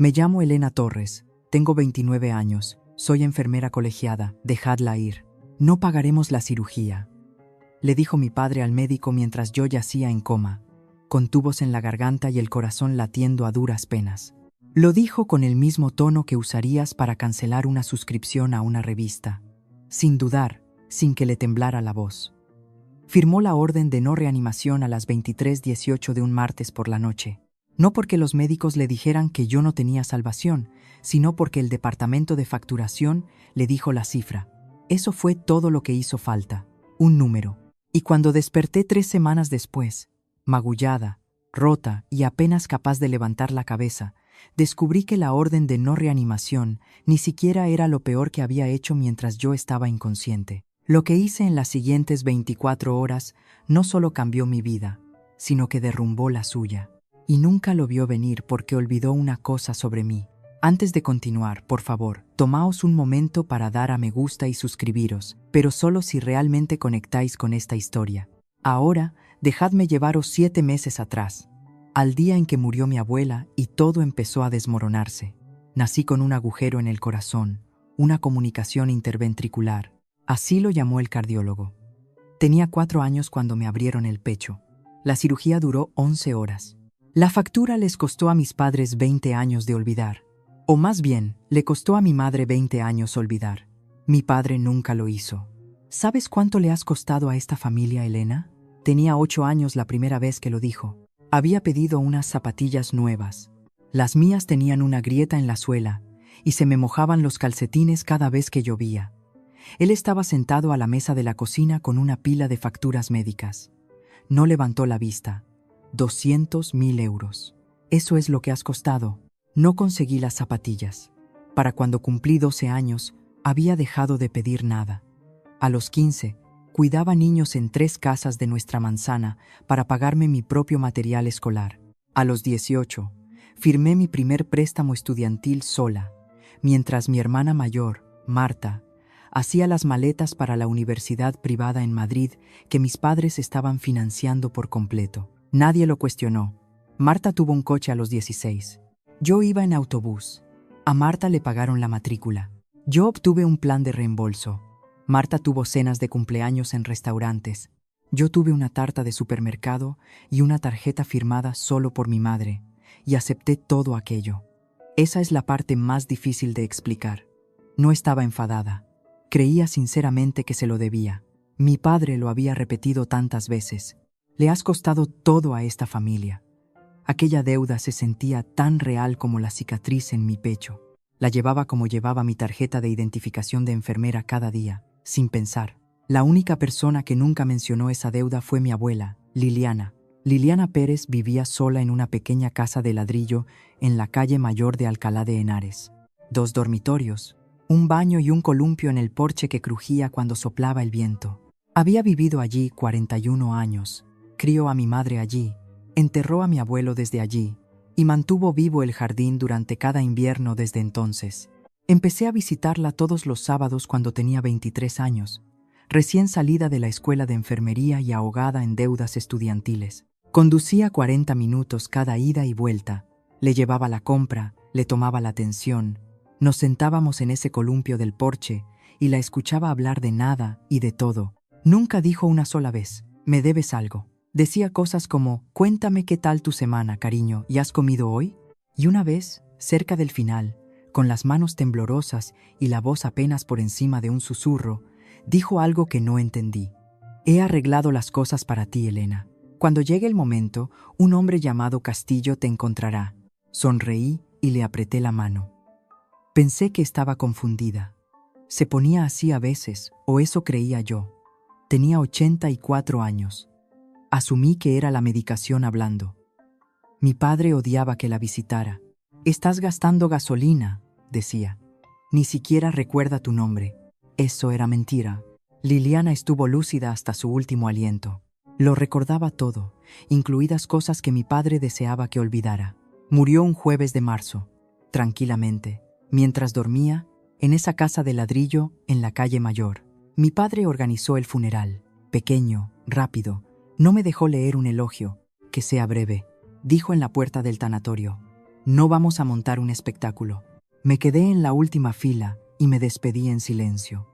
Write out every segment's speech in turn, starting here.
Me llamo Elena Torres, tengo 29 años, soy enfermera colegiada, dejadla ir. No pagaremos la cirugía, le dijo mi padre al médico mientras yo yacía en coma, con tubos en la garganta y el corazón latiendo a duras penas. Lo dijo con el mismo tono que usarías para cancelar una suscripción a una revista, sin dudar, sin que le temblara la voz. Firmó la orden de no reanimación a las 23:18 de un martes por la noche. No porque los médicos le dijeran que yo no tenía salvación, sino porque el departamento de facturación le dijo la cifra. Eso fue todo lo que hizo falta, un número. Y cuando desperté 3 semanas después, magullada, rota y apenas capaz de levantar la cabeza, descubrí que la orden de no reanimación ni siquiera era lo peor que había hecho mientras yo estaba inconsciente. Lo que hice en las siguientes 24 horas no solo cambió mi vida, sino que derrumbó la suya. Y nunca lo vio venir porque olvidó una cosa sobre mí. Antes de continuar, por favor, tomaos un momento para dar a me gusta y suscribiros, pero solo si realmente conectáis con esta historia. Ahora, dejadme llevaros 7 meses atrás, al día en que murió mi abuela y todo empezó a desmoronarse. Nací con un agujero en el corazón, una comunicación interventricular. Así lo llamó el cardiólogo. Tenía 4 años cuando me abrieron el pecho. La cirugía duró 11 horas. La factura les costó a mis padres 20 años de olvidar. O más bien, le costó a mi madre 20 años olvidar. Mi padre nunca lo hizo. ¿Sabes cuánto le has costado a esta familia, Elena? Tenía 8 años la primera vez que lo dijo. Había pedido unas zapatillas nuevas. Las mías tenían una grieta en la suela y se me mojaban los calcetines cada vez que llovía. Él estaba sentado a la mesa de la cocina con una pila de facturas médicas. No levantó la vista. 200.000 euros. Eso es lo que has costado. No conseguí las zapatillas. Para cuando cumplí 12 años, había dejado de pedir nada. A los 15, cuidaba niños en 3 casas de nuestra manzana para pagarme mi propio material escolar. A los 18, firmé mi primer préstamo estudiantil sola, mientras mi hermana mayor, Marta, hacía las maletas para la universidad privada en Madrid que mis padres estaban financiando por completo. Nadie lo cuestionó. Marta tuvo un coche a los 16. Yo iba en autobús. A Marta le pagaron la matrícula. Yo obtuve un plan de reembolso. Marta tuvo cenas de cumpleaños en restaurantes. Yo tuve una tarta de supermercado y una tarjeta firmada solo por mi madre, y acepté todo aquello. Esa es la parte más difícil de explicar. No estaba enfadada. Creía sinceramente que se lo debía. Mi padre lo había repetido tantas veces. Le has costado todo a esta familia. Aquella deuda se sentía tan real como la cicatriz en mi pecho. La llevaba como llevaba mi tarjeta de identificación de enfermera cada día, sin pensar. La única persona que nunca mencionó esa deuda fue mi abuela, Liliana. Liliana Pérez vivía sola en una pequeña casa de ladrillo en la calle Mayor de Alcalá de Henares. 2 dormitorios, un baño y un columpio en el porche que crujía cuando soplaba el viento. Había vivido allí 41 años. Crió a mi madre allí, enterró a mi abuelo desde allí y mantuvo vivo el jardín durante cada invierno desde entonces. Empecé a visitarla todos los sábados cuando tenía 23 años, recién salida de la escuela de enfermería y ahogada en deudas estudiantiles. Conducía 40 minutos cada ida y vuelta, le llevaba la compra, le tomaba la atención, nos sentábamos en ese columpio del porche y la escuchaba hablar de nada y de todo. Nunca dijo una sola vez, «Me debes algo». Decía cosas como, «Cuéntame qué tal tu semana, cariño, ¿y has comido hoy?». Y una vez, cerca del final, con las manos temblorosas y la voz apenas por encima de un susurro, dijo algo que no entendí. «He arreglado las cosas para ti, Elena. Cuando llegue el momento, un hombre llamado Castillo te encontrará». Sonreí y le apreté la mano. Pensé que estaba confundida. Se ponía así a veces, o eso creía yo. Tenía 84 años. Asumí que era la medicación hablando. Mi padre odiaba que la visitara. «Estás gastando gasolina», decía. «Ni siquiera recuerda tu nombre». Eso era mentira. Liliana estuvo lúcida hasta su último aliento. Lo recordaba todo, incluidas cosas que mi padre deseaba que olvidara. Murió un jueves de marzo, tranquilamente, mientras dormía, en esa casa de ladrillo en la calle Mayor. Mi padre organizó el funeral, pequeño, rápido. No me dejó leer un elogio, que sea breve, dijo en la puerta del tanatorio. No vamos a montar un espectáculo. Me quedé en la última fila y me despedí en silencio.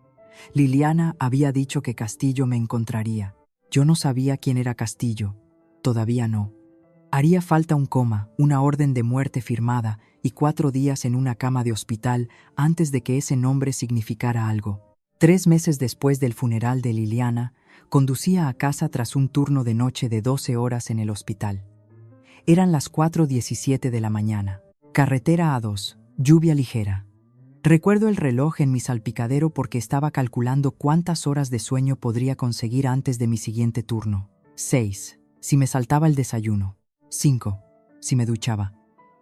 Liliana había dicho que Castillo me encontraría. Yo no sabía quién era Castillo. Todavía no. Haría falta un coma, una orden de muerte firmada y 4 días en una cama de hospital antes de que ese nombre significara algo. 3 meses después del funeral de Liliana, conducía a casa tras un turno de noche de 12 horas en el hospital. Eran las 4:17 de la mañana. Carretera A2, lluvia ligera. Recuerdo el reloj en mi salpicadero porque estaba calculando cuántas horas de sueño podría conseguir antes de mi siguiente turno. 6, si me saltaba el desayuno. 5, si me duchaba.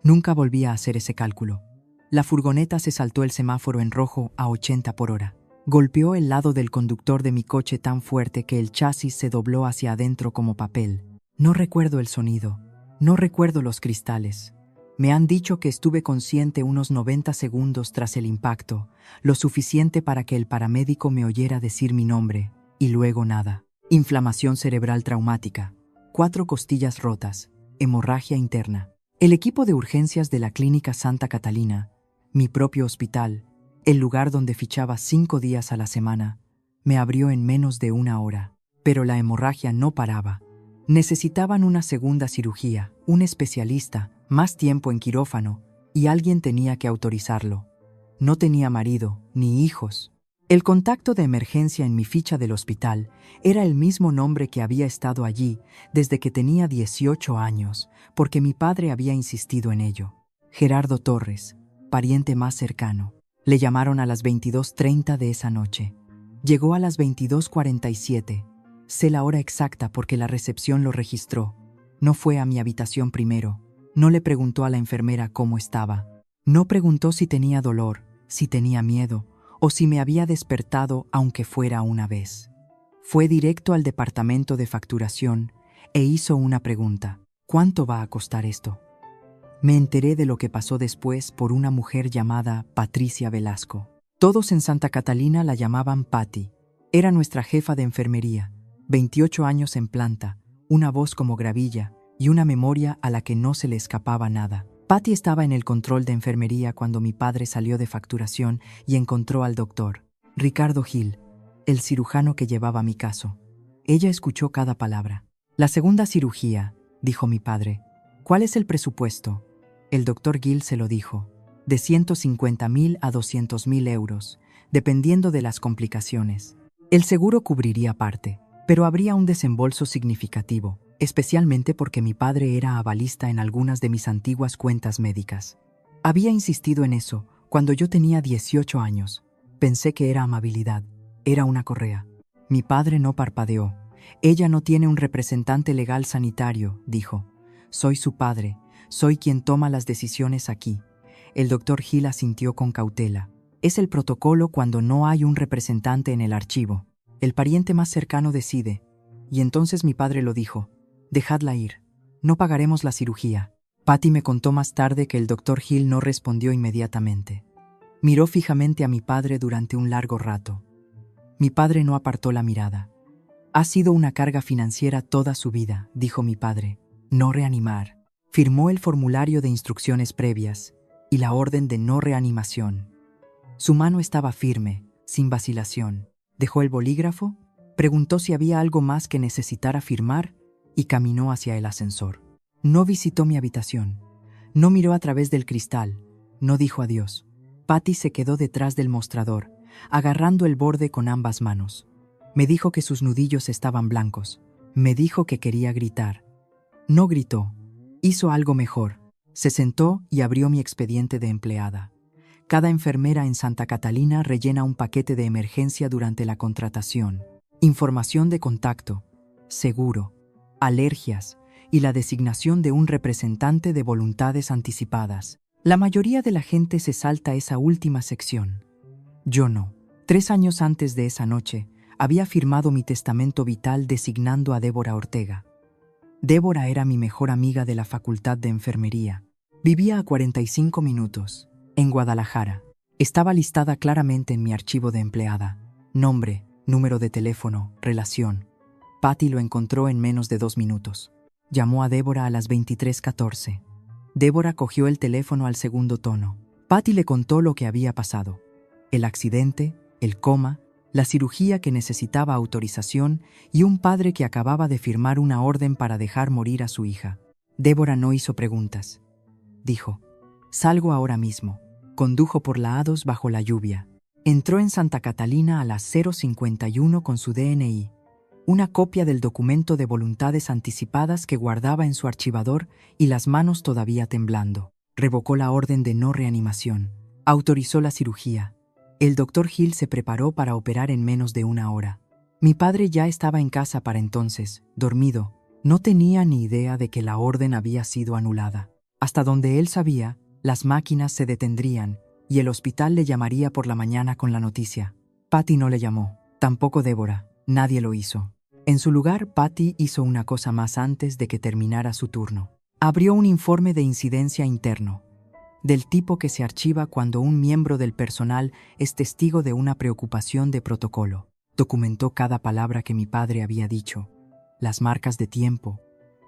Nunca volví a hacer ese cálculo. La furgoneta se saltó el semáforo en rojo a 80 por hora. Golpeó el lado del conductor de mi coche tan fuerte que el chasis se dobló hacia adentro como papel. No recuerdo el sonido. No recuerdo los cristales. Me han dicho que estuve consciente unos 90 segundos tras el impacto, lo suficiente para que el paramédico me oyera decir mi nombre, y luego nada. Inflamación cerebral traumática, 4 costillas rotas, hemorragia interna. El equipo de urgencias de la Clínica Santa Catalina, mi propio hospital, el lugar donde fichaba 5 días a la semana, me abrió en menos de 1 hora. Pero la hemorragia no paraba. Necesitaban una segunda cirugía, un especialista, más tiempo en quirófano, y alguien tenía que autorizarlo. No tenía marido, ni hijos. El contacto de emergencia en mi ficha del hospital era el mismo nombre que había estado allí desde que tenía 18 años, porque mi padre había insistido en ello. Gerardo Torres, pariente más cercano. Le llamaron a las 22:30 de esa noche. Llegó a las 22:47. Sé la hora exacta porque la recepción lo registró. No fue a mi habitación primero. No le preguntó a la enfermera cómo estaba. No preguntó si tenía dolor, si tenía miedo, o si me había despertado aunque fuera una vez. Fue directo al departamento de facturación e hizo una pregunta. ¿Cuánto va a costar esto? Me enteré de lo que pasó después por una mujer llamada Patricia Velasco. Todos en Santa Catalina la llamaban Patti. Era nuestra jefa de enfermería. 28 años en planta, una voz como gravilla y una memoria a la que no se le escapaba nada. Patti estaba en el control de enfermería cuando mi padre salió de facturación y encontró al doctor, Ricardo Gil, el cirujano que llevaba mi caso. Ella escuchó cada palabra. La segunda cirugía, dijo mi padre. ¿Cuál es el presupuesto? El doctor Gil se lo dijo. De 150.000 a 200.000 euros, dependiendo de las complicaciones. El seguro cubriría parte. Pero habría un desembolso significativo, especialmente porque mi padre era avalista en algunas de mis antiguas cuentas médicas. Había insistido en eso cuando yo tenía 18 años. Pensé que era amabilidad, era una correa. Mi padre no parpadeó. Ella no tiene un representante legal sanitario, dijo. Soy su padre, soy quien toma las decisiones aquí. El doctor Gil asintió con cautela. Es el protocolo cuando no hay un representante en el archivo. El pariente más cercano decide, y entonces mi padre lo dijo, dejadla ir, no pagaremos la cirugía. Patti me contó más tarde que el doctor Gil no respondió inmediatamente. Miró fijamente a mi padre durante un largo rato. Mi padre no apartó la mirada. Ha sido una carga financiera toda su vida, dijo mi padre. No reanimar. Firmó el formulario de instrucciones previas y la orden de no reanimación. Su mano estaba firme, sin vacilación. Dejó el bolígrafo, preguntó si había algo más que necesitara firmar y caminó hacia el ascensor. No visitó mi habitación, no miró a través del cristal, no dijo adiós. Patti se quedó detrás del mostrador, agarrando el borde con ambas manos. Me dijo que sus nudillos estaban blancos. Me dijo que quería gritar. No gritó, hizo algo mejor. Se sentó y abrió mi expediente de empleada. Cada enfermera en Santa Catalina rellena un paquete de emergencia durante la contratación. Información de contacto, seguro, alergias y la designación de un representante de voluntades anticipadas. La mayoría de la gente se salta esa última sección. Yo no. 3 años antes de esa noche, había firmado mi testamento vital designando a Débora Ortega. Débora era mi mejor amiga de la Facultad de Enfermería. Vivía a 45 minutos. En Guadalajara. Estaba listada claramente en mi archivo de empleada. Nombre, número de teléfono, relación. Patti lo encontró en menos de 2 minutos. Llamó a Débora a las 23:14. Débora cogió el teléfono al segundo tono. Patty le contó lo que había pasado. El accidente, el coma, la cirugía que necesitaba autorización y un padre que acababa de firmar una orden para dejar morir a su hija. Débora no hizo preguntas. Dijo, «Salgo ahora mismo». Condujo por la A2 bajo la lluvia. Entró en Santa Catalina a las 0:51 con su DNI, una copia del documento de voluntades anticipadas que guardaba en su archivador y las manos todavía temblando. Revocó la orden de no reanimación. Autorizó la cirugía. El doctor Hill se preparó para operar en menos de una hora. Mi padre ya estaba en casa para entonces, dormido. No tenía ni idea de que la orden había sido anulada. Hasta donde él sabía, las máquinas se detendrían y el hospital le llamaría por la mañana con la noticia. Patty no le llamó, tampoco Débora, nadie lo hizo. En su lugar, Patty hizo una cosa más antes de que terminara su turno. Abrió un informe de incidencia interno, del tipo que se archiva cuando un miembro del personal es testigo de una preocupación de protocolo. Documentó cada palabra que mi padre había dicho, las marcas de tiempo,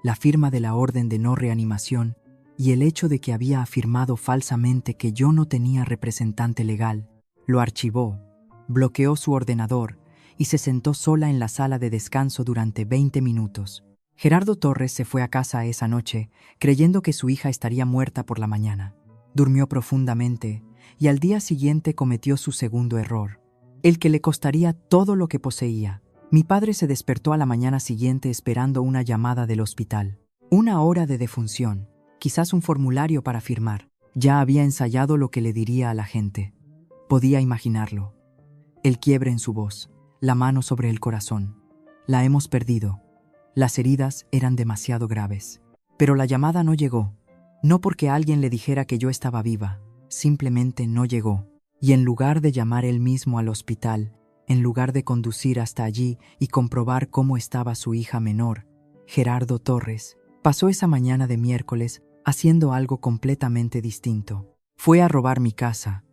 la firma de la orden de no reanimación y el hecho de que había afirmado falsamente que yo no tenía representante legal. Lo archivó, bloqueó su ordenador y se sentó sola en la sala de descanso durante 20 minutos. Gerardo Torres se fue a casa esa noche, creyendo que su hija estaría muerta por la mañana. Durmió profundamente y al día siguiente cometió su segundo error, el que le costaría todo lo que poseía. Mi padre se despertó a la mañana siguiente esperando una llamada del hospital. Una hora de defunción, quizás un formulario para firmar. Ya había ensayado lo que le diría a la gente. Podía imaginarlo. El quiebre en su voz, la mano sobre el corazón. La hemos perdido. Las heridas eran demasiado graves. Pero la llamada no llegó. No porque alguien le dijera que yo estaba viva, simplemente no llegó. Y en lugar de llamar él mismo al hospital, en lugar de conducir hasta allí y comprobar cómo estaba su hija menor, Gerardo Torres, pasó esa mañana de miércoles haciendo algo completamente distinto. Fue a robar mi casa.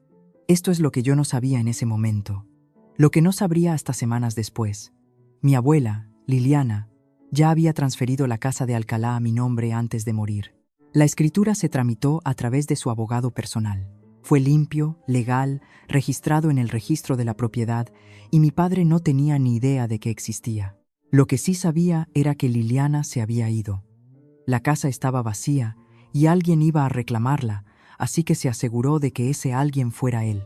Esto es lo que yo no sabía en ese momento. Lo que no sabría hasta semanas después. Mi abuela, Liliana, ya había transferido la casa de Alcalá a mi nombre antes de morir. La escritura se tramitó a través de su abogado personal. Fue limpio, legal, registrado en el registro de la propiedad y mi padre no tenía ni idea de que existía. Lo que sí sabía era que Liliana se había ido. La casa estaba vacía y alguien iba a reclamarla, así que se aseguró de que ese alguien fuera él.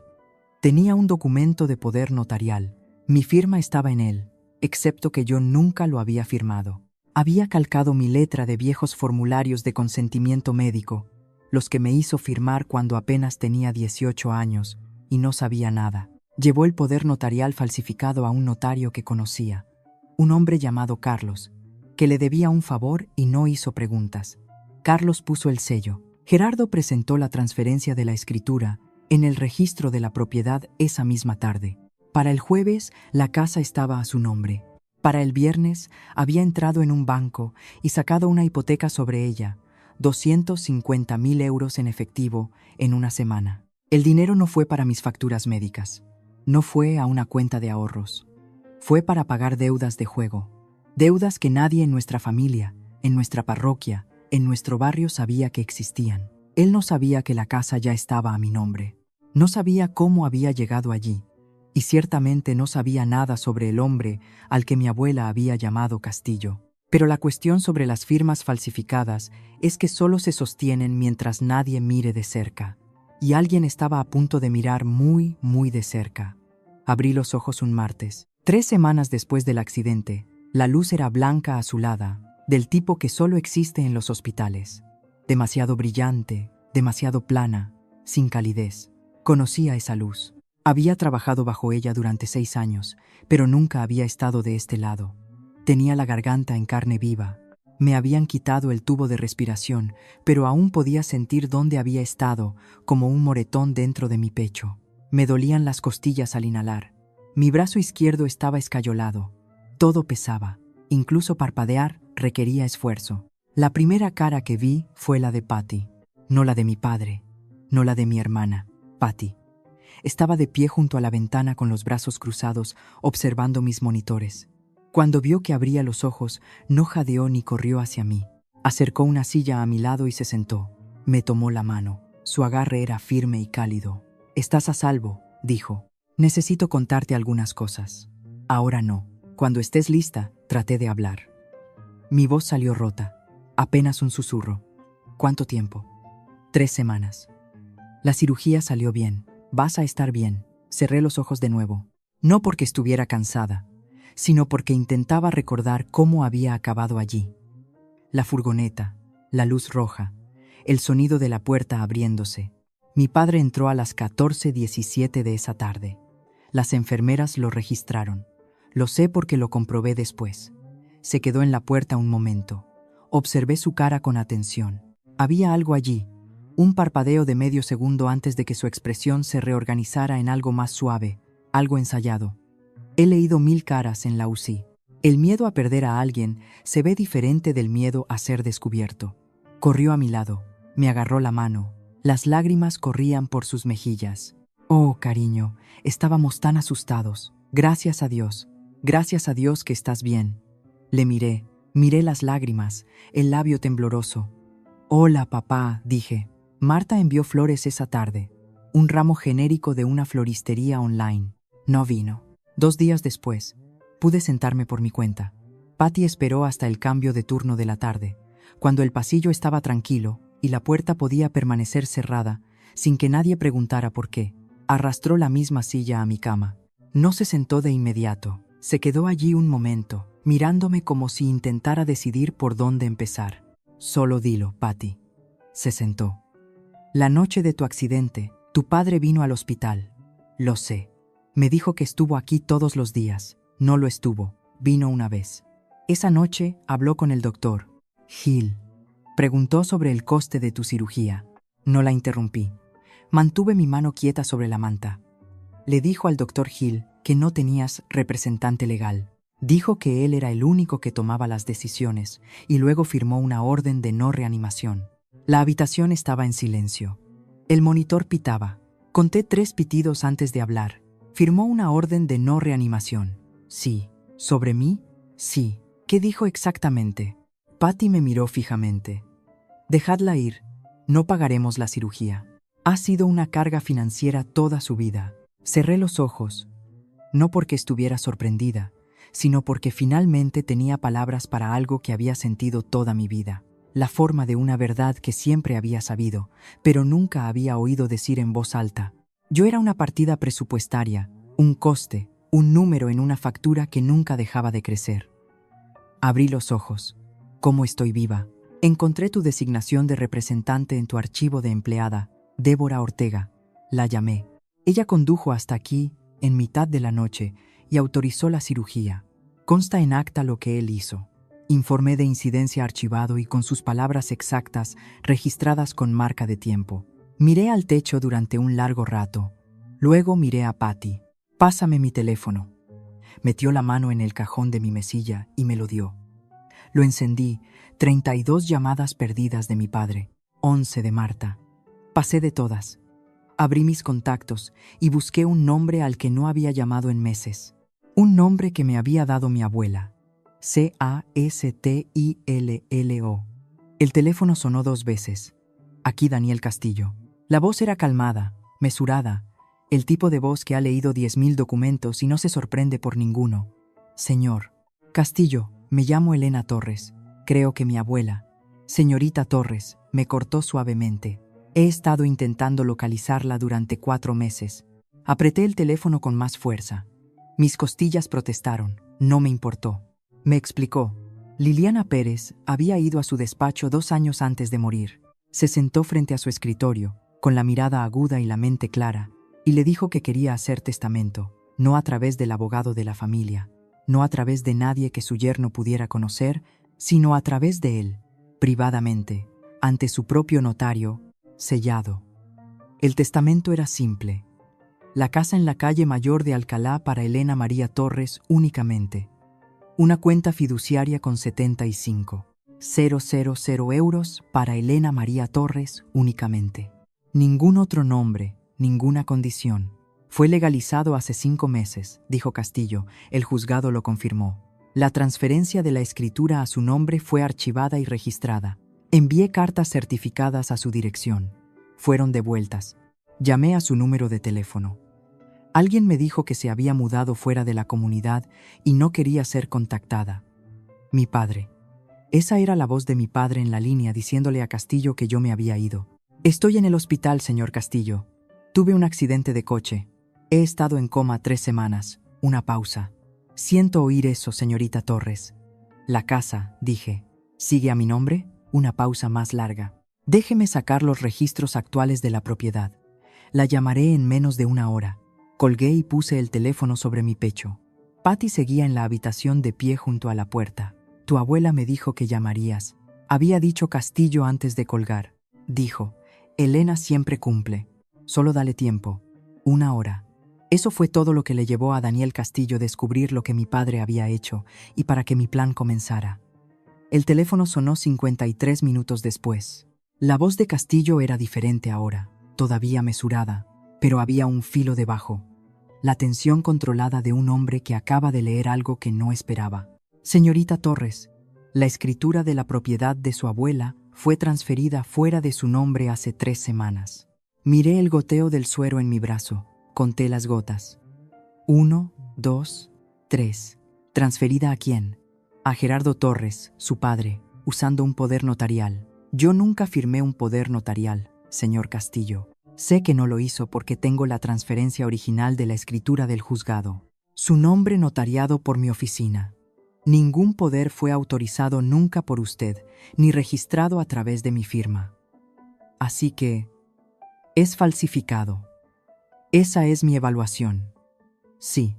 Tenía un documento de poder notarial. Mi firma estaba en él, excepto que yo nunca lo había firmado. Había calcado mi letra de viejos formularios de consentimiento médico, los que me hizo firmar cuando apenas tenía 18 años y no sabía nada. Llevó el poder notarial falsificado a un notario que conocía, un hombre llamado Carlos, que le debía un favor y no hizo preguntas. Carlos puso el sello. Gerardo presentó la transferencia de la escritura en el registro de la propiedad esa misma tarde. Para el jueves, la casa estaba a su nombre. Para el viernes, había entrado en un banco y sacado una hipoteca sobre ella, 250.000 euros en efectivo en una semana. El dinero no fue para mis facturas médicas. No fue a una cuenta de ahorros. Fue para pagar deudas de juego. Deudas que nadie en nuestra familia, en nuestra parroquia, en nuestro barrio sabía que existían. Él no sabía que la casa ya estaba a mi nombre. No sabía cómo había llegado allí. Y ciertamente no sabía nada sobre el hombre al que mi abuela había llamado Castillo. Pero la cuestión sobre las firmas falsificadas es que solo se sostienen mientras nadie mire de cerca. Y alguien estaba a punto de mirar muy, muy de cerca. Abrí los ojos un martes. 3 semanas después del accidente, la luz era blanca azulada, del tipo que solo existe en los hospitales. Demasiado brillante, demasiado plana, sin calidez. Conocía esa luz. Había trabajado bajo ella durante 6 años, pero nunca había estado de este lado. Tenía la garganta en carne viva. Me habían quitado el tubo de respiración, pero aún podía sentir dónde había estado, como un moretón dentro de mi pecho. Me dolían las costillas al inhalar. Mi brazo izquierdo estaba escayolado. Todo pesaba. Incluso parpadear requería esfuerzo. La primera cara que vi fue la de Patty. No la de mi padre, no la de mi hermana, Patty. Estaba de pie junto a la ventana con los brazos cruzados, observando mis monitores. Cuando vio que abría los ojos, no jadeó ni corrió hacia mí. Acercó una silla a mi lado y se sentó. Me tomó la mano. Su agarre era firme y cálido. «Estás a salvo», dijo. «Necesito contarte algunas cosas». «Ahora no. Cuando estés lista», traté de hablar. Mi voz salió rota. Apenas un susurro. «¿Cuánto tiempo?» 3 semanas. La cirugía salió bien. Vas a estar bien. Cerré los ojos de nuevo. No porque estuviera cansada, sino porque intentaba recordar cómo había acabado allí. La furgoneta, la luz roja, el sonido de la puerta abriéndose. Mi padre entró a las 14:17 de esa tarde. Las enfermeras lo registraron. Lo sé porque lo comprobé después. Se quedó en la puerta un momento. Observé su cara con atención. Había algo allí, un parpadeo de medio segundo antes de que su expresión se reorganizara en algo más suave, algo ensayado. He leído 1000 caras en la UCI. El miedo a perder a alguien se ve diferente del miedo a ser descubierto. Corrió a mi lado, me agarró la mano. Las lágrimas corrían por sus mejillas. «Oh, cariño, estábamos tan asustados. Gracias a Dios que estás bien». Le miré las lágrimas, el labio tembloroso. «Hola, papá», dije. Marta envió flores esa tarde. Un ramo genérico de una floristería online. No vino. 2 días después, pude sentarme por mi cuenta. Patty esperó hasta el cambio de turno de la tarde, cuando el pasillo estaba tranquilo y la puerta podía permanecer cerrada, sin que nadie preguntara por qué. Arrastró la misma silla a mi cama. No se sentó de inmediato. Se quedó allí un momento, mirándome como si intentara decidir por dónde empezar. «Solo dilo, Patty». Se sentó. «La noche de tu accidente, tu padre vino al hospital». «Lo sé. Me dijo que estuvo aquí todos los días». «No lo estuvo. Vino una vez. Esa noche habló con el doctor. Hill. Preguntó sobre el coste de tu cirugía». No la interrumpí. Mantuve mi mano quieta sobre la manta. «Le dijo al doctor Hill que no tenías representante legal. Dijo que él era el único que tomaba las decisiones y luego firmó una orden de no reanimación». La habitación estaba en silencio. El monitor pitaba. Conté 3 pitidos antes de hablar. «Firmó una orden de no reanimación». «Sí». «¿Sobre mí?» «Sí». «¿Qué dijo exactamente?» Patty me miró fijamente. «Dejadla ir. No pagaremos la cirugía. Ha sido una carga financiera toda su vida». Cerré los ojos. No porque estuviera sorprendida, sino porque finalmente tenía palabras para algo que había sentido toda mi vida. La forma de una verdad que siempre había sabido, pero nunca había oído decir en voz alta. Yo era una partida presupuestaria, un coste, un número en una factura que nunca dejaba de crecer. Abrí los ojos. «¿Cómo estoy viva?» «Encontré tu designación de representante en tu archivo de empleada, Débora Ortega». La llamé. Ella condujo hasta aquí, en mitad de la noche, y autorizó la cirugía. Consta en acta lo que él hizo. Informé de incidencia archivado y con sus palabras exactas, registradas con marca de tiempo. Miré al techo durante un largo rato. Luego miré a Patty. «Pásame mi teléfono». Metió la mano en el cajón de mi mesilla y me lo dio. Lo encendí. 32 llamadas perdidas de mi padre. 11 de Marta. Pasé de todas. Abrí mis contactos y busqué un nombre al que no había llamado en meses. Un nombre que me había dado mi abuela. Castillo. El teléfono sonó 2 veces. «Aquí Daniel Castillo». La voz era calmada, mesurada, el tipo de voz que ha leído 10.000 documentos y no se sorprende por ninguno. «Señor Castillo, me llamo Elena Torres. Creo que mi abuela». «Señorita Torres», me cortó suavemente. «He estado intentando localizarla durante 4 meses». Apreté el teléfono con más fuerza. Mis costillas protestaron. No me importó. Me explicó. Liliana Pérez había ido a su despacho 2 años antes de morir. Se sentó frente a su escritorio, con la mirada aguda y la mente clara, y le dijo que quería hacer testamento, no a través del abogado de la familia, no a través de nadie que su yerno pudiera conocer, sino a través de él, privadamente, ante su propio notario, sellado. El testamento era simple. La casa en la calle Mayor de Alcalá para Elena María Torres únicamente. Una cuenta fiduciaria con 75.000 euros para Elena María Torres únicamente. Ningún otro nombre, ninguna condición. Fue legalizado hace 5 meses, dijo Castillo. El juzgado lo confirmó. La transferencia de la escritura a su nombre fue archivada y registrada. Envié cartas certificadas a su dirección. Fueron devueltas. Llamé a su número de teléfono. Alguien me dijo que se había mudado fuera de la comunidad y no quería ser contactada. Mi padre. Esa era la voz de mi padre en la línea diciéndole a Castillo que yo me había ido. Estoy en el hospital, señor Castillo. Tuve un accidente de coche. He estado en coma 3 semanas. Una pausa. Siento oír eso, señorita Torres. La casa, dije. ¿Sigue a mi nombre? Una pausa más larga. Déjeme sacar los registros actuales de la propiedad. La llamaré en menos de 1 hora. Colgué y puse el teléfono sobre mi pecho. Patty seguía en la habitación de pie junto a la puerta. Tu abuela me dijo que llamarías. Había dicho Castillo antes de colgar. Dijo, Elena siempre cumple. Solo dale tiempo. 1 hora. Eso fue todo lo que le llevó a Daniel Castillo descubrir lo que mi padre había hecho y para que mi plan comenzara. El teléfono sonó 53 minutos después. La voz de Castillo era diferente ahora, todavía mesurada, pero había un filo debajo. La tensión controlada de un hombre que acaba de leer algo que no esperaba. Señorita Torres, la escritura de la propiedad de su abuela fue transferida fuera de su nombre hace 3 semanas. Miré el goteo del suero en mi brazo, conté las gotas. 1, 2, 3. ¿Transferida a quién? A Gerardo Torres, su padre, usando un poder notarial. Yo nunca firmé un poder notarial, señor Castillo. Sé que no lo hizo porque tengo la transferencia original de la escritura del juzgado. Su nombre notariado por mi oficina. Ningún poder fue autorizado nunca por usted, ni registrado a través de mi firma. Así que, es falsificado. Esa es mi evaluación. Sí.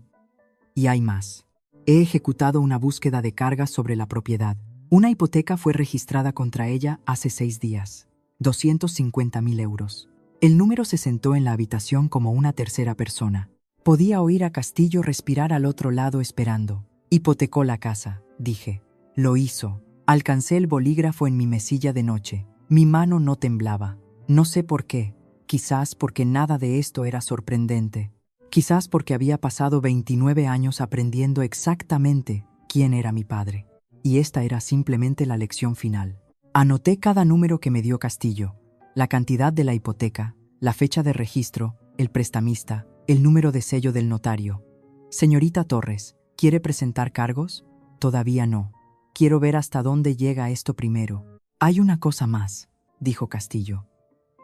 Y hay más. He ejecutado una búsqueda de cargas sobre la propiedad. Una hipoteca fue registrada contra ella hace 6 días. 250.000 euros. El número se sentó en la habitación como una tercera persona. Podía oír a Castillo respirar al otro lado esperando. Hipotecó la casa, dije. Lo hizo. Alcancé el bolígrafo en mi mesilla de noche. Mi mano no temblaba. No sé por qué. Quizás porque nada de esto era sorprendente. Quizás porque había pasado 29 años aprendiendo exactamente quién era mi padre. Y esta era simplemente la lección final. Anoté cada número que me dio Castillo, la cantidad de la hipoteca, la fecha de registro, el prestamista, el número de sello del notario. Señorita Torres, ¿quiere presentar cargos? Todavía no. Quiero ver hasta dónde llega esto primero. Hay una cosa más, dijo Castillo.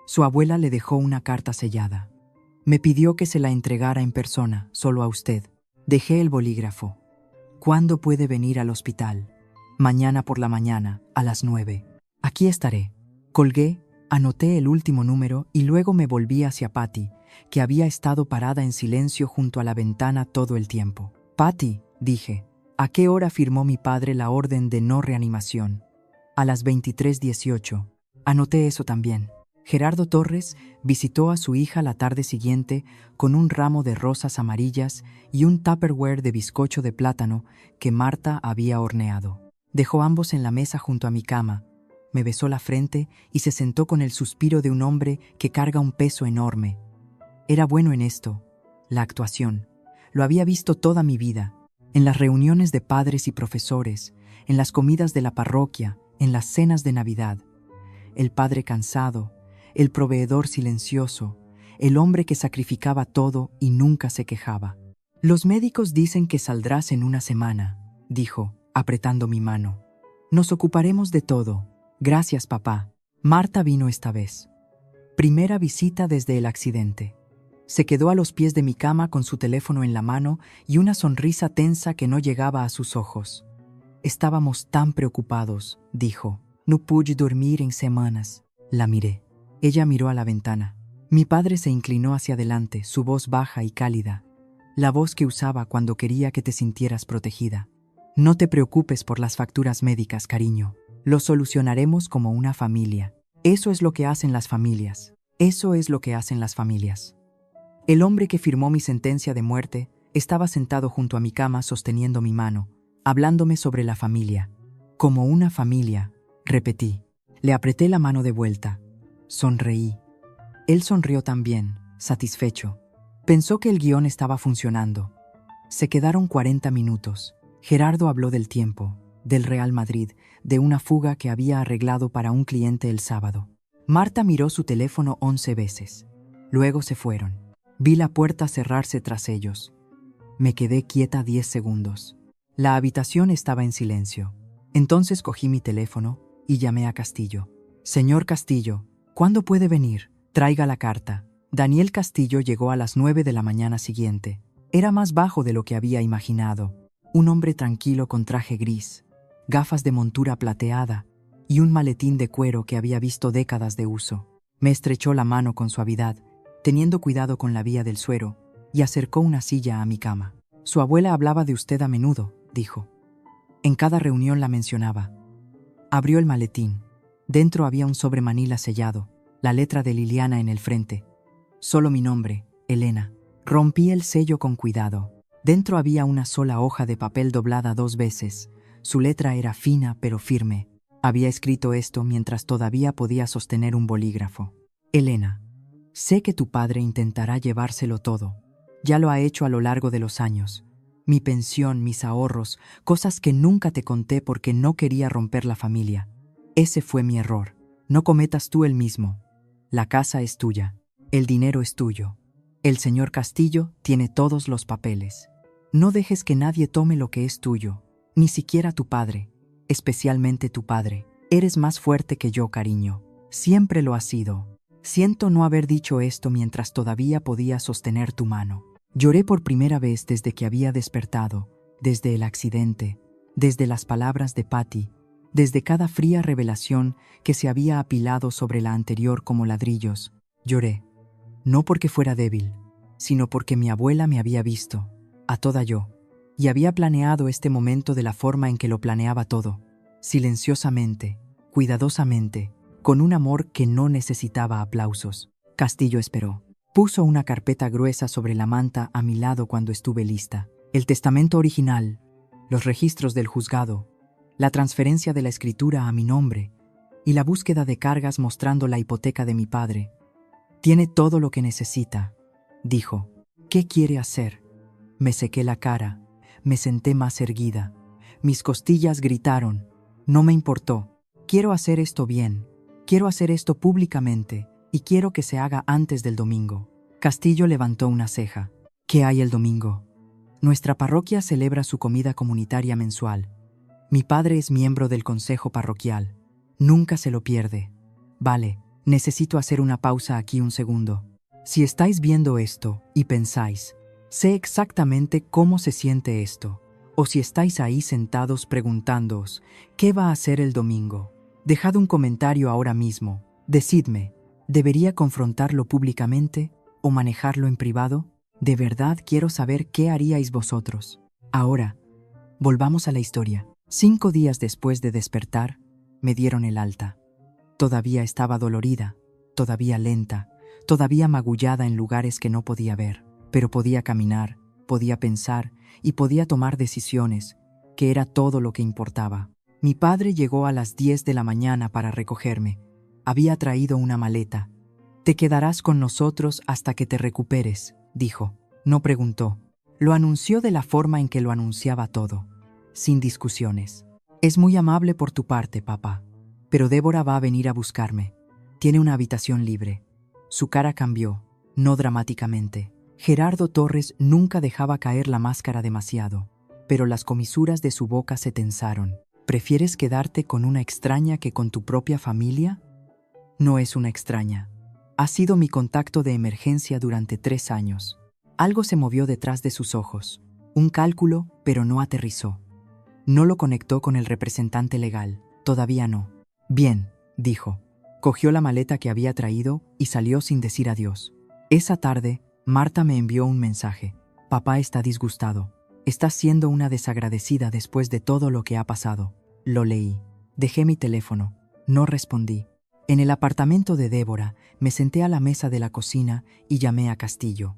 Su abuela le dejó una carta sellada. Me pidió que se la entregara en persona, solo a usted. Dejé el bolígrafo. ¿Cuándo puede venir al hospital? Mañana por la mañana, a las 9. Aquí estaré. Colgué, anoté el último número y luego me volví hacia Patty, que había estado parada en silencio junto a la ventana todo el tiempo. Patty, dije, ¿a qué hora firmó mi padre la orden de no reanimación? A las 23:18. Anoté eso también. Gerardo Torres visitó a su hija la tarde siguiente con un ramo de rosas amarillas y un tupperware de bizcocho de plátano que Marta había horneado. Dejó ambos en la mesa junto a mi cama, me besó la frente y se sentó con el suspiro de un hombre que carga un peso enorme. Era bueno en esto, la actuación. Lo había visto toda mi vida, en las reuniones de padres y profesores, en las comidas de la parroquia, en las cenas de Navidad. El padre cansado, el proveedor silencioso, el hombre que sacrificaba todo y nunca se quejaba. Los médicos dicen que saldrás en 1 semana, dijo, apretando mi mano. Nos ocuparemos de todo. Gracias, papá. Marta vino esta vez. Primera visita desde el accidente. Se quedó a los pies de mi cama con su teléfono en la mano y una sonrisa tensa que no llegaba a sus ojos. Estábamos tan preocupados, dijo. No pude dormir en semanas. La miré. Ella miró a la ventana. Mi padre se inclinó hacia adelante, su voz baja y cálida. La voz que usaba cuando quería que te sintieras protegida. No te preocupes por las facturas médicas, cariño. Lo solucionaremos como una familia. Eso es lo que hacen las familias. Eso es lo que hacen las familias. El hombre que firmó mi sentencia de muerte estaba sentado junto a mi cama sosteniendo mi mano, hablándome sobre la familia. Como una familia, repetí. Le apreté la mano de vuelta. Sonreí. Él sonrió también, satisfecho. Pensó que el guión estaba funcionando. Se quedaron 40 minutos. Gerardo habló del tiempo. del Real Madrid, de una fuga que había arreglado para un cliente el sábado. Marta miró su teléfono 11 veces. Luego se fueron. Vi la puerta cerrarse tras ellos. Me quedé quieta 10 segundos. La habitación estaba en silencio. Entonces cogí mi teléfono y llamé a Castillo. Señor Castillo, ¿cuándo puede venir? Traiga la carta. Daniel Castillo llegó a las 9 de la mañana siguiente. Era más bajo de lo que había imaginado. Un hombre tranquilo con traje gris, gafas de montura plateada y un maletín de cuero que había visto décadas de uso. Me estrechó la mano con suavidad, teniendo cuidado con la vía del suero, y acercó una silla a mi cama. Su abuela hablaba de usted a menudo, dijo. En cada reunión la mencionaba. Abrió el maletín. Dentro había un sobre manila sellado, la letra de Liliana en el frente. Solo mi nombre, Elena. Rompí el sello con cuidado. Dentro había una sola hoja de papel doblada 2 veces. Su letra era fina pero firme. Había escrito esto mientras todavía podía sostener un bolígrafo. Elena, sé que tu padre intentará llevárselo todo. Ya lo ha hecho a lo largo de los años. Mi pensión, mis ahorros, cosas que nunca te conté porque no quería romper la familia. Ese fue mi error. No cometas tú el mismo. La casa es tuya. El dinero es tuyo. El señor Castillo tiene todos los papeles. No dejes que nadie tome lo que es tuyo, ni siquiera tu padre, especialmente tu padre. Eres más fuerte que yo, cariño. Siempre lo has sido. Siento no haber dicho esto mientras todavía podía sostener tu mano. Lloré por primera vez desde que había despertado, desde el accidente, desde las palabras de Patty, desde cada fría revelación que se había apilado sobre la anterior como ladrillos. Lloré, no porque fuera débil, sino porque mi abuela me había visto, a toda yo, y había planeado este momento de la forma en que lo planeaba todo, silenciosamente, cuidadosamente, con un amor que no necesitaba aplausos. Castillo esperó. Puso una carpeta gruesa sobre la manta a mi lado cuando estuve lista. El testamento original, los registros del juzgado, la transferencia de la escritura a mi nombre y la búsqueda de cargas mostrando la hipoteca de mi padre. Tiene todo lo que necesita, dijo. ¿Qué quiere hacer? Me sequé la cara, me senté más erguida. Mis costillas gritaron. No me importó. Quiero hacer esto bien. Quiero hacer esto públicamente. Y quiero que se haga antes del domingo. Castillo levantó una ceja. ¿Qué hay el domingo? Nuestra parroquia celebra su comida comunitaria mensual. Mi padre es miembro del consejo parroquial. Nunca se lo pierde. Vale, necesito hacer una pausa aquí un segundo. Si estáis viendo esto y pensáis, sé exactamente cómo se siente esto, o si estáis ahí sentados preguntándoos, ¿qué va a hacer el domingo? Dejad un comentario ahora mismo. Decidme. ¿Debería confrontarlo públicamente o manejarlo en privado? De verdad quiero saber qué haríais vosotros. Ahora, volvamos a la historia. 5 días después de despertar, me dieron el alta. Todavía estaba dolorida, todavía lenta, todavía magullada en lugares que no podía ver, pero podía caminar, podía pensar y podía tomar decisiones, que era todo lo que importaba. Mi padre llegó a las 10 de la mañana para recogerme. Había traído una maleta. Te quedarás con nosotros hasta que te recuperes, dijo. No preguntó. Lo anunció de la forma en que lo anunciaba todo, sin discusiones. Es muy amable por tu parte, papá, pero Débora va a venir a buscarme. Tiene una habitación libre. Su cara cambió, no dramáticamente. Gerardo Torres nunca dejaba caer la máscara demasiado, pero las comisuras de su boca se tensaron. ¿Prefieres quedarte con una extraña que con tu propia familia? No es una extraña. Ha sido mi contacto de emergencia durante 3 años. Algo se movió detrás de sus ojos. Un cálculo, pero no aterrizó. No lo conectó con el representante legal. Todavía no. Bien, dijo. Cogió la maleta que había traído y salió sin decir adiós. Esa tarde, Marta me envió un mensaje. Papá está disgustado. Estás siendo una desagradecida después de todo lo que ha pasado. Lo leí. Dejé mi teléfono. No respondí. En el apartamento de Débora, me senté a la mesa de la cocina y llamé a Castillo.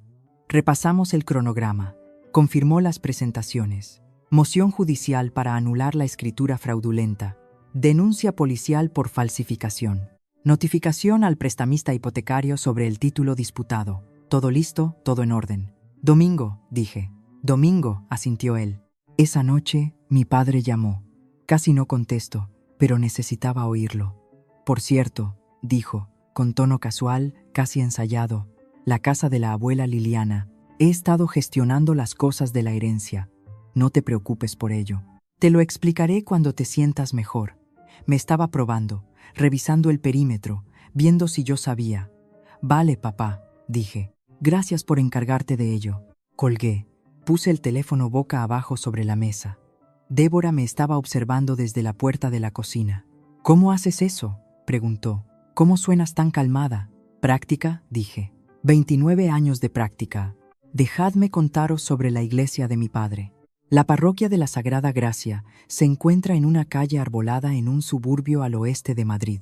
Repasamos el cronograma. Confirmó las presentaciones. Moción judicial para anular la escritura fraudulenta. Denuncia policial por falsificación. Notificación al prestamista hipotecario sobre el título disputado. Todo listo, todo en orden. Domingo, dije. Domingo, asintió él. Esa noche, mi padre llamó. Casi no contesto, pero necesitaba oírlo. Por cierto, dijo, con tono casual, casi ensayado, la casa de la abuela Liliana. He estado gestionando las cosas de la herencia. No te preocupes por ello. Te lo explicaré cuando te sientas mejor. Me estaba probando, revisando el perímetro, viendo si yo sabía. Vale, papá, dije. Gracias por encargarte de ello. Colgué. Puse el teléfono boca abajo sobre la mesa. Débora me estaba observando desde la puerta de la cocina. ¿Cómo haces eso?, preguntó. ¿Cómo suenas tan calmada? Práctica, dije. 29 años de práctica. Dejadme contaros sobre la iglesia de mi padre. La parroquia de la Sagrada Gracia se encuentra en una calle arbolada en un suburbio al oeste de Madrid.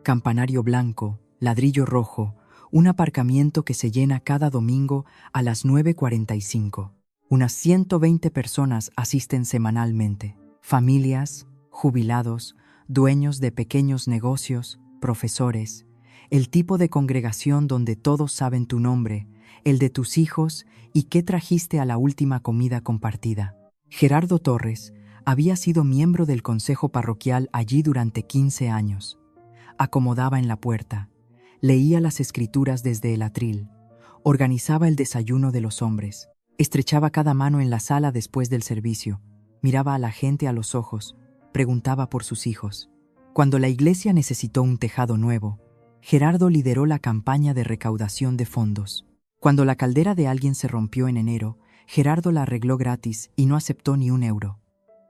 Campanario blanco, ladrillo rojo, un aparcamiento que se llena cada domingo a las 9:45. Unas 120 personas asisten semanalmente. Familias, jubilados, dueños de pequeños negocios, profesores. El tipo de congregación donde todos saben tu nombre, el de tus hijos y qué trajiste a la última comida compartida. Gerardo Torres había sido miembro del consejo parroquial allí durante 15 años. Acomodaba en la puerta, leía las escrituras desde el atril, organizaba el desayuno de los hombres, estrechaba cada mano en la sala después del servicio, miraba a la gente a los ojos, preguntaba por sus hijos. Cuando la iglesia necesitó un tejado nuevo, Gerardo lideró la campaña de recaudación de fondos. Cuando la caldera de alguien se rompió en enero, Gerardo la arregló gratis y no aceptó ni un euro.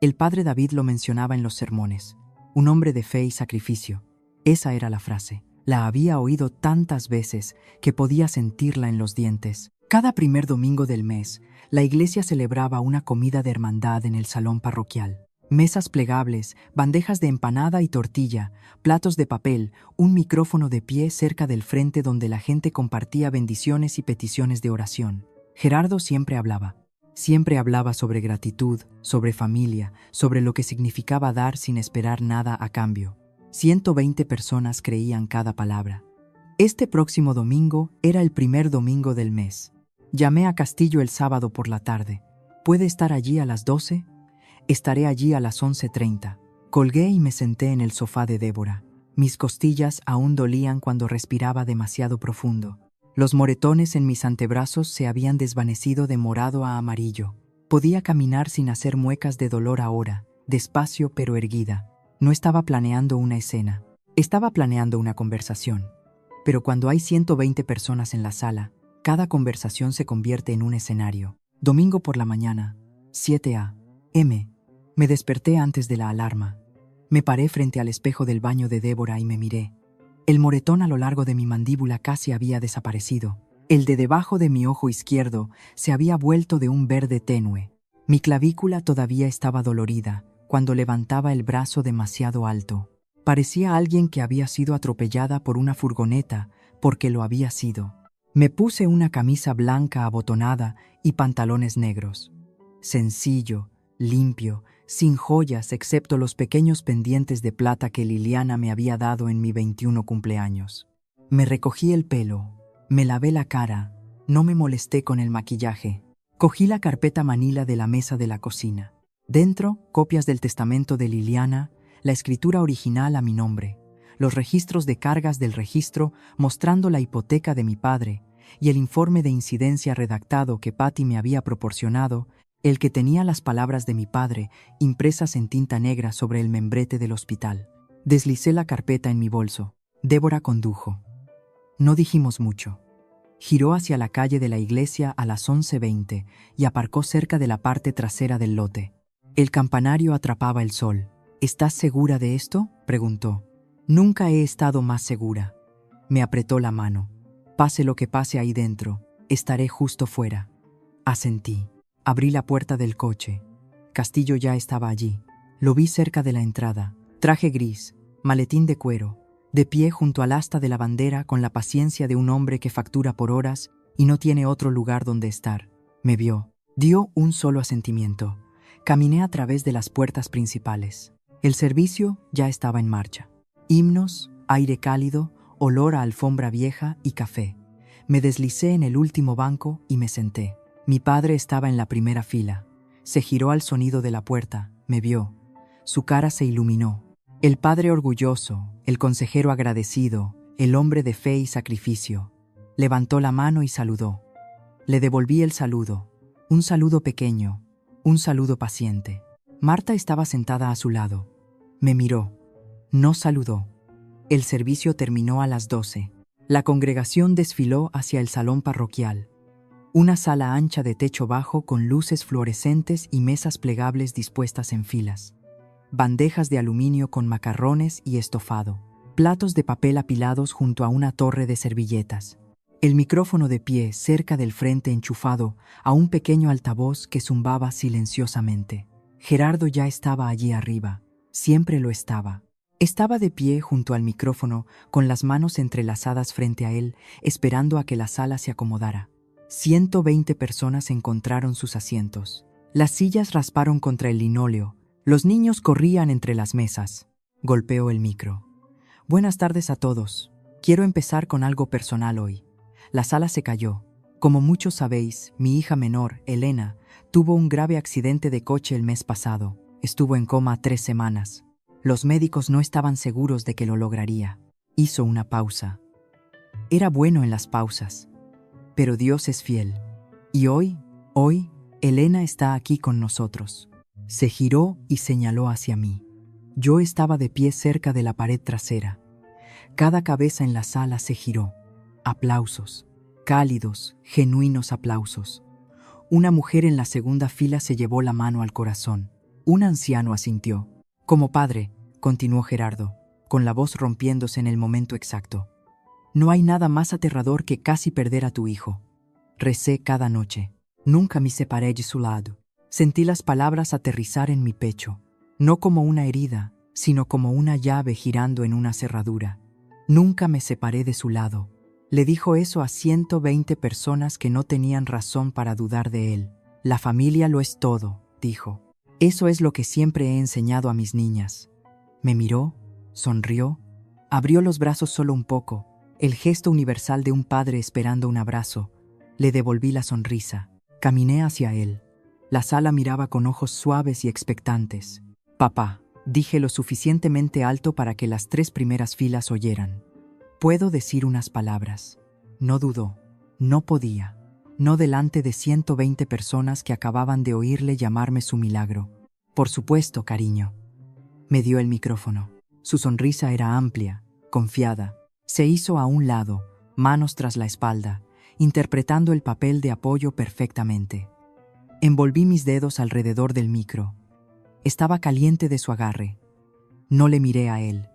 El padre David lo mencionaba en los sermones. Un hombre de fe y sacrificio. Esa era la frase. La había oído tantas veces que podía sentirla en los dientes. Cada primer domingo del mes, la iglesia celebraba una comida de hermandad en el salón parroquial. Mesas plegables, bandejas de empanada y tortilla, platos de papel, un micrófono de pie cerca del frente donde la gente compartía bendiciones y peticiones de oración. Gerardo siempre hablaba. Siempre hablaba sobre gratitud, sobre familia, sobre lo que significaba dar sin esperar nada a cambio. 120 personas creían cada palabra. Este próximo domingo era el primer domingo del mes. Llamé a Castillo el sábado por la tarde. ¿Puede estar allí a las 12? Estaré allí a las 11:30. Colgué y me senté en el sofá de Débora. Mis costillas aún dolían cuando respiraba demasiado profundo. Los moretones en mis antebrazos se habían desvanecido de morado a amarillo. Podía caminar sin hacer muecas de dolor ahora, despacio pero erguida. No estaba planeando una escena. Estaba planeando una conversación. Pero cuando hay 120 personas en la sala, cada conversación se convierte en un escenario. Domingo por la mañana, 7 a.m. Me desperté antes de la alarma. Me paré frente al espejo del baño de Débora y me miré. El moretón a lo largo de mi mandíbula casi había desaparecido. El de debajo de mi ojo izquierdo se había vuelto de un verde tenue. Mi clavícula todavía estaba dolorida cuando levantaba el brazo demasiado alto. Parecía alguien que había sido atropellada por una furgoneta, porque lo había sido. Me puse una camisa blanca abotonada y pantalones negros. Sencillo, limpio, sin joyas excepto los pequeños pendientes de plata que Liliana me había dado en mi 21 cumpleaños. Me recogí el pelo, me lavé la cara, no me molesté con el maquillaje. Cogí la carpeta manila de la mesa de la cocina. Dentro, copias del testamento de Liliana, la escritura original a mi nombre, los registros de cargas del registro mostrando la hipoteca de mi padre y el informe de incidencia redactado que Patty me había proporcionado, el que tenía las palabras de mi padre impresas en tinta negra sobre el membrete del hospital. Deslicé la carpeta en mi bolso. Débora condujo. No dijimos mucho. Giró hacia la calle de la iglesia a las 11:20 y aparcó cerca de la parte trasera del lote. El campanario atrapaba el sol. ¿Estás segura de esto?, preguntó. Nunca he estado más segura. Me apretó la mano. Pase lo que pase ahí dentro, estaré justo fuera. Asentí. Abrí la puerta del coche. Castillo ya estaba allí. Lo vi cerca de la entrada. Traje gris, maletín de cuero, de pie junto al asta de la bandera con la paciencia de un hombre que factura por horas y no tiene otro lugar donde estar. Me vio. Dio un solo asentimiento. Caminé a través de las puertas principales. El servicio ya estaba en marcha. Himnos, aire cálido, olor a alfombra vieja y café. Me deslicé en el último banco y me senté. Mi padre estaba en la primera fila. Se giró al sonido de la puerta, me vio. Su cara se iluminó. El padre orgulloso, el consejero agradecido, el hombre de fe y sacrificio. Levantó la mano y saludó. Le devolví el saludo. Un saludo pequeño, un saludo paciente. Marta estaba sentada a su lado. Me miró. No saludó. El servicio terminó a las 12. La congregación desfiló hacia el salón parroquial. Una sala ancha de techo bajo con luces fluorescentes y mesas plegables dispuestas en filas. Bandejas de aluminio con macarrones y estofado. Platos de papel apilados junto a una torre de servilletas. El micrófono de pie cerca del frente enchufado a un pequeño altavoz que zumbaba silenciosamente. Gerardo ya estaba allí arriba. Siempre lo estaba. Estaba de pie junto al micrófono, con las manos entrelazadas frente a él, esperando a que la sala se acomodara. 120 personas encontraron sus asientos. Las sillas rasparon contra el linóleo. Los niños corrían entre las mesas. Golpeó el micro. Buenas tardes a todos. Quiero empezar con algo personal hoy. La sala se cayó. Como muchos sabéis, mi hija menor, Elena, tuvo un grave accidente de coche el mes pasado. Estuvo en coma 3 semanas. Los médicos no estaban seguros de que lo lograría. Hizo una pausa. Era bueno en las pausas. Pero Dios es fiel. Y hoy, Elena está aquí con nosotros. Se giró y señaló hacia mí. Yo estaba de pie cerca de la pared trasera. Cada cabeza en la sala se giró. Aplausos. Cálidos, genuinos aplausos. Una mujer en la segunda fila se llevó la mano al corazón. Un anciano asintió. Como padre, continuó Gerardo, con la voz rompiéndose en el momento exacto. No hay nada más aterrador que casi perder a tu hijo. Recé cada noche. Nunca me separé de su lado. Sentí las palabras aterrizar en mi pecho, no como una herida, sino como una llave girando en una cerradura. Nunca me separé de su lado. Le dijo eso a 120 personas que no tenían razón para dudar de él. La familia lo es todo, dijo. Eso es lo que siempre he enseñado a mis niñas. Me miró, sonrió, abrió los brazos solo un poco, el gesto universal de un padre esperando un abrazo. Le devolví la sonrisa. Caminé hacia él. La sala miraba con ojos suaves y expectantes. Papá, dije lo suficientemente alto para que las 3 primeras filas oyeran. Puedo decir unas palabras. No dudó. No podía. No delante de 120 personas que acababan de oírle llamarme su milagro. Por supuesto, cariño. Me dio el micrófono. Su sonrisa era amplia, confiada. Se hizo a un lado, manos tras la espalda, interpretando el papel de apoyo perfectamente. Envolví mis dedos alrededor del micro. Estaba caliente de su agarre. No le miré a él.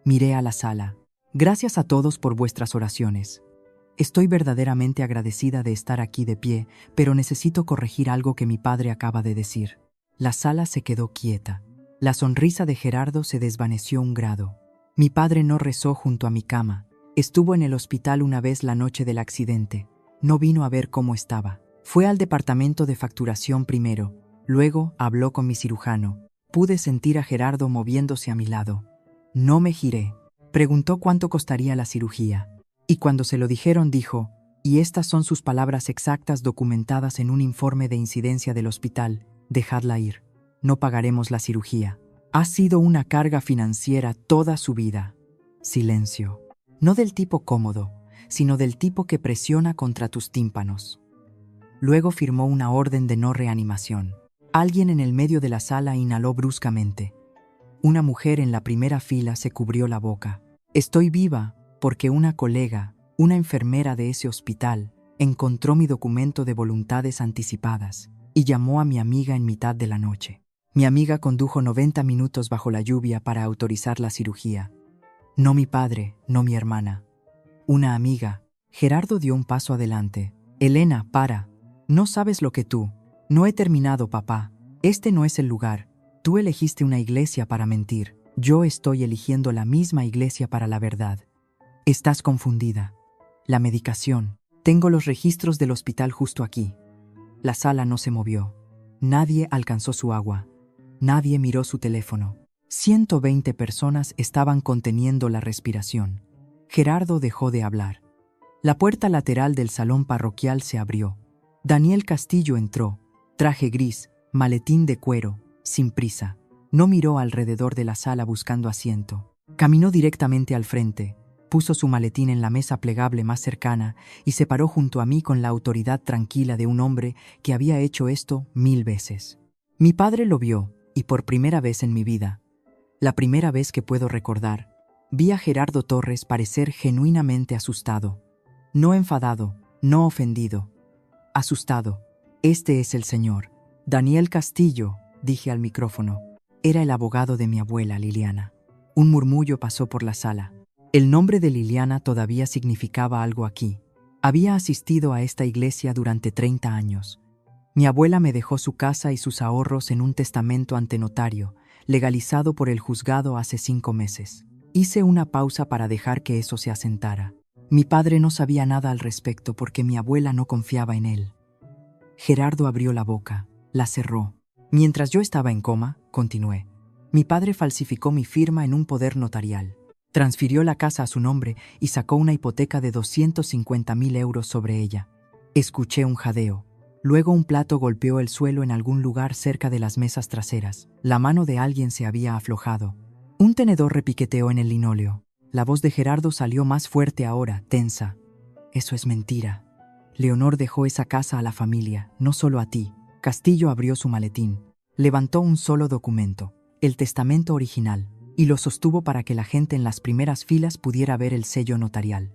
Miré a la sala. Gracias a todos por vuestras oraciones. Estoy verdaderamente agradecida de estar aquí de pie, pero necesito corregir algo que mi padre acaba de decir. La sala se quedó quieta. La sonrisa de Gerardo se desvaneció un grado. Mi padre no rezó junto a mi cama. Estuvo en el hospital una vez la noche del accidente. No vino a ver cómo estaba. Fue al departamento de facturación primero. Luego habló con mi cirujano. Pude sentir a Gerardo moviéndose a mi lado. No me giré. Preguntó cuánto costaría la cirugía. Y cuando se lo dijeron dijo, y estas son sus palabras exactas documentadas en un informe de incidencia del hospital, dejadla ir. No pagaremos la cirugía. Ha sido una carga financiera toda su vida. Silencio. No del tipo cómodo, sino del tipo que presiona contra tus tímpanos. Luego firmó una orden de no reanimación. Alguien en el medio de la sala inhaló bruscamente. Una mujer en la primera fila se cubrió la boca. Estoy viva porque una colega, una enfermera de ese hospital, encontró mi documento de voluntades anticipadas y llamó a mi amiga en mitad de la noche. Mi amiga condujo 90 minutos bajo la lluvia para autorizar la cirugía. No mi padre, no mi hermana. Una amiga. Gerardo dio un paso adelante. Elena, para. No sabes lo que tú. No he terminado, papá. Este no es el lugar. Tú elegiste una iglesia para mentir. Yo estoy eligiendo la misma iglesia para la verdad. Estás confundida. La medicación. Tengo los registros del hospital justo aquí. La sala no se movió. Nadie alcanzó su agua. Nadie miró su teléfono. 120 personas estaban conteniendo la respiración. Gerardo dejó de hablar. La puerta lateral del salón parroquial se abrió. Daniel Castillo entró. Traje gris, maletín de cuero, sin prisa. No miró alrededor de la sala buscando asiento. Caminó directamente al frente, puso su maletín en la mesa plegable más cercana y se paró junto a mí con la autoridad tranquila de un hombre que había hecho esto 1000 veces. Mi padre lo vio, y por primera vez en mi vida, la primera vez que puedo recordar, vi a Gerardo Torres parecer genuinamente asustado. No enfadado, no ofendido. Asustado. Este es el señor Daniel Castillo, dije al micrófono. Era el abogado de mi abuela Liliana. Un murmullo pasó por la sala. El nombre de Liliana todavía significaba algo aquí. Había asistido a esta iglesia durante 30 años. Mi abuela me dejó su casa y sus ahorros en un testamento ante notario, legalizado por el juzgado hace 5 meses. Hice una pausa para dejar que eso se asentara. Mi padre no sabía nada al respecto porque mi abuela no confiaba en él. Gerardo abrió la boca, la cerró. Mientras yo estaba en coma, continué. Mi padre falsificó mi firma en un poder notarial. Transfirió la casa a su nombre y sacó una hipoteca de 250.000 euros sobre ella. Escuché un jadeo. Luego un plato golpeó el suelo en algún lugar cerca de las mesas traseras. La mano de alguien se había aflojado. Un tenedor repiqueteó en el linóleo. La voz de Gerardo salió más fuerte ahora, tensa. Eso es mentira. Leonor dejó esa casa a la familia, no solo a ti. Castillo abrió su maletín. Levantó un solo documento, el testamento original, y lo sostuvo para que la gente en las primeras filas pudiera ver el sello notarial.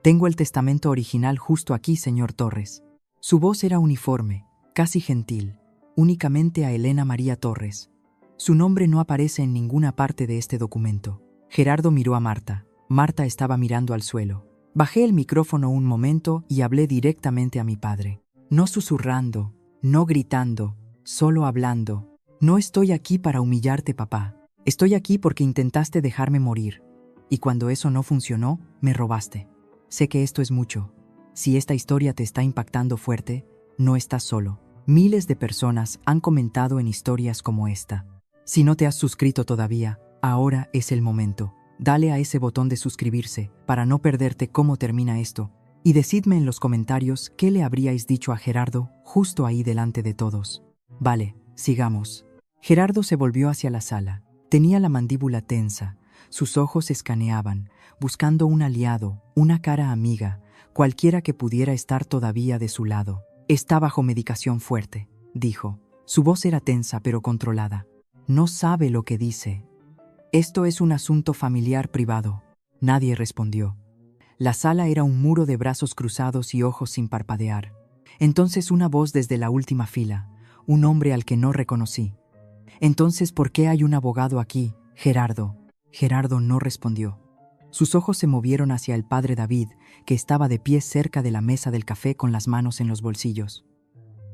Tengo el testamento original justo aquí, señor Torres. Su voz era uniforme, casi gentil, únicamente a Elena María Torres. Su nombre no aparece en ninguna parte de este documento. Gerardo miró a Marta. Marta estaba mirando al suelo. Bajé el micrófono un momento y hablé directamente a mi padre. No susurrando, no gritando, solo hablando. No estoy aquí para humillarte, papá. Estoy aquí porque intentaste dejarme morir. Y cuando eso no funcionó, me robaste. Sé que esto es mucho. Si esta historia te está impactando fuerte, no estás solo. Miles de personas han comentado en historias como esta. Si no te has suscrito todavía, ahora es el momento. Dale a ese botón de suscribirse para no perderte cómo termina esto. Y decidme en los comentarios qué le habríais dicho a Gerardo justo ahí delante de todos. Vale, sigamos. Gerardo se volvió hacia la sala. Tenía la mandíbula tensa. Sus ojos escaneaban, buscando un aliado, una cara amiga, cualquiera que pudiera estar todavía de su lado. Está bajo medicación fuerte, dijo. Su voz era tensa pero controlada. No sabe lo que dice. Esto es un asunto familiar privado. Nadie respondió. La sala era un muro de brazos cruzados y ojos sin parpadear. Entonces una voz desde la última fila, un hombre al que no reconocí. Entonces, ¿por qué hay un abogado aquí, Gerardo? Gerardo no respondió. Sus ojos se movieron hacia el padre David, que estaba de pie cerca de la mesa del café con las manos en los bolsillos.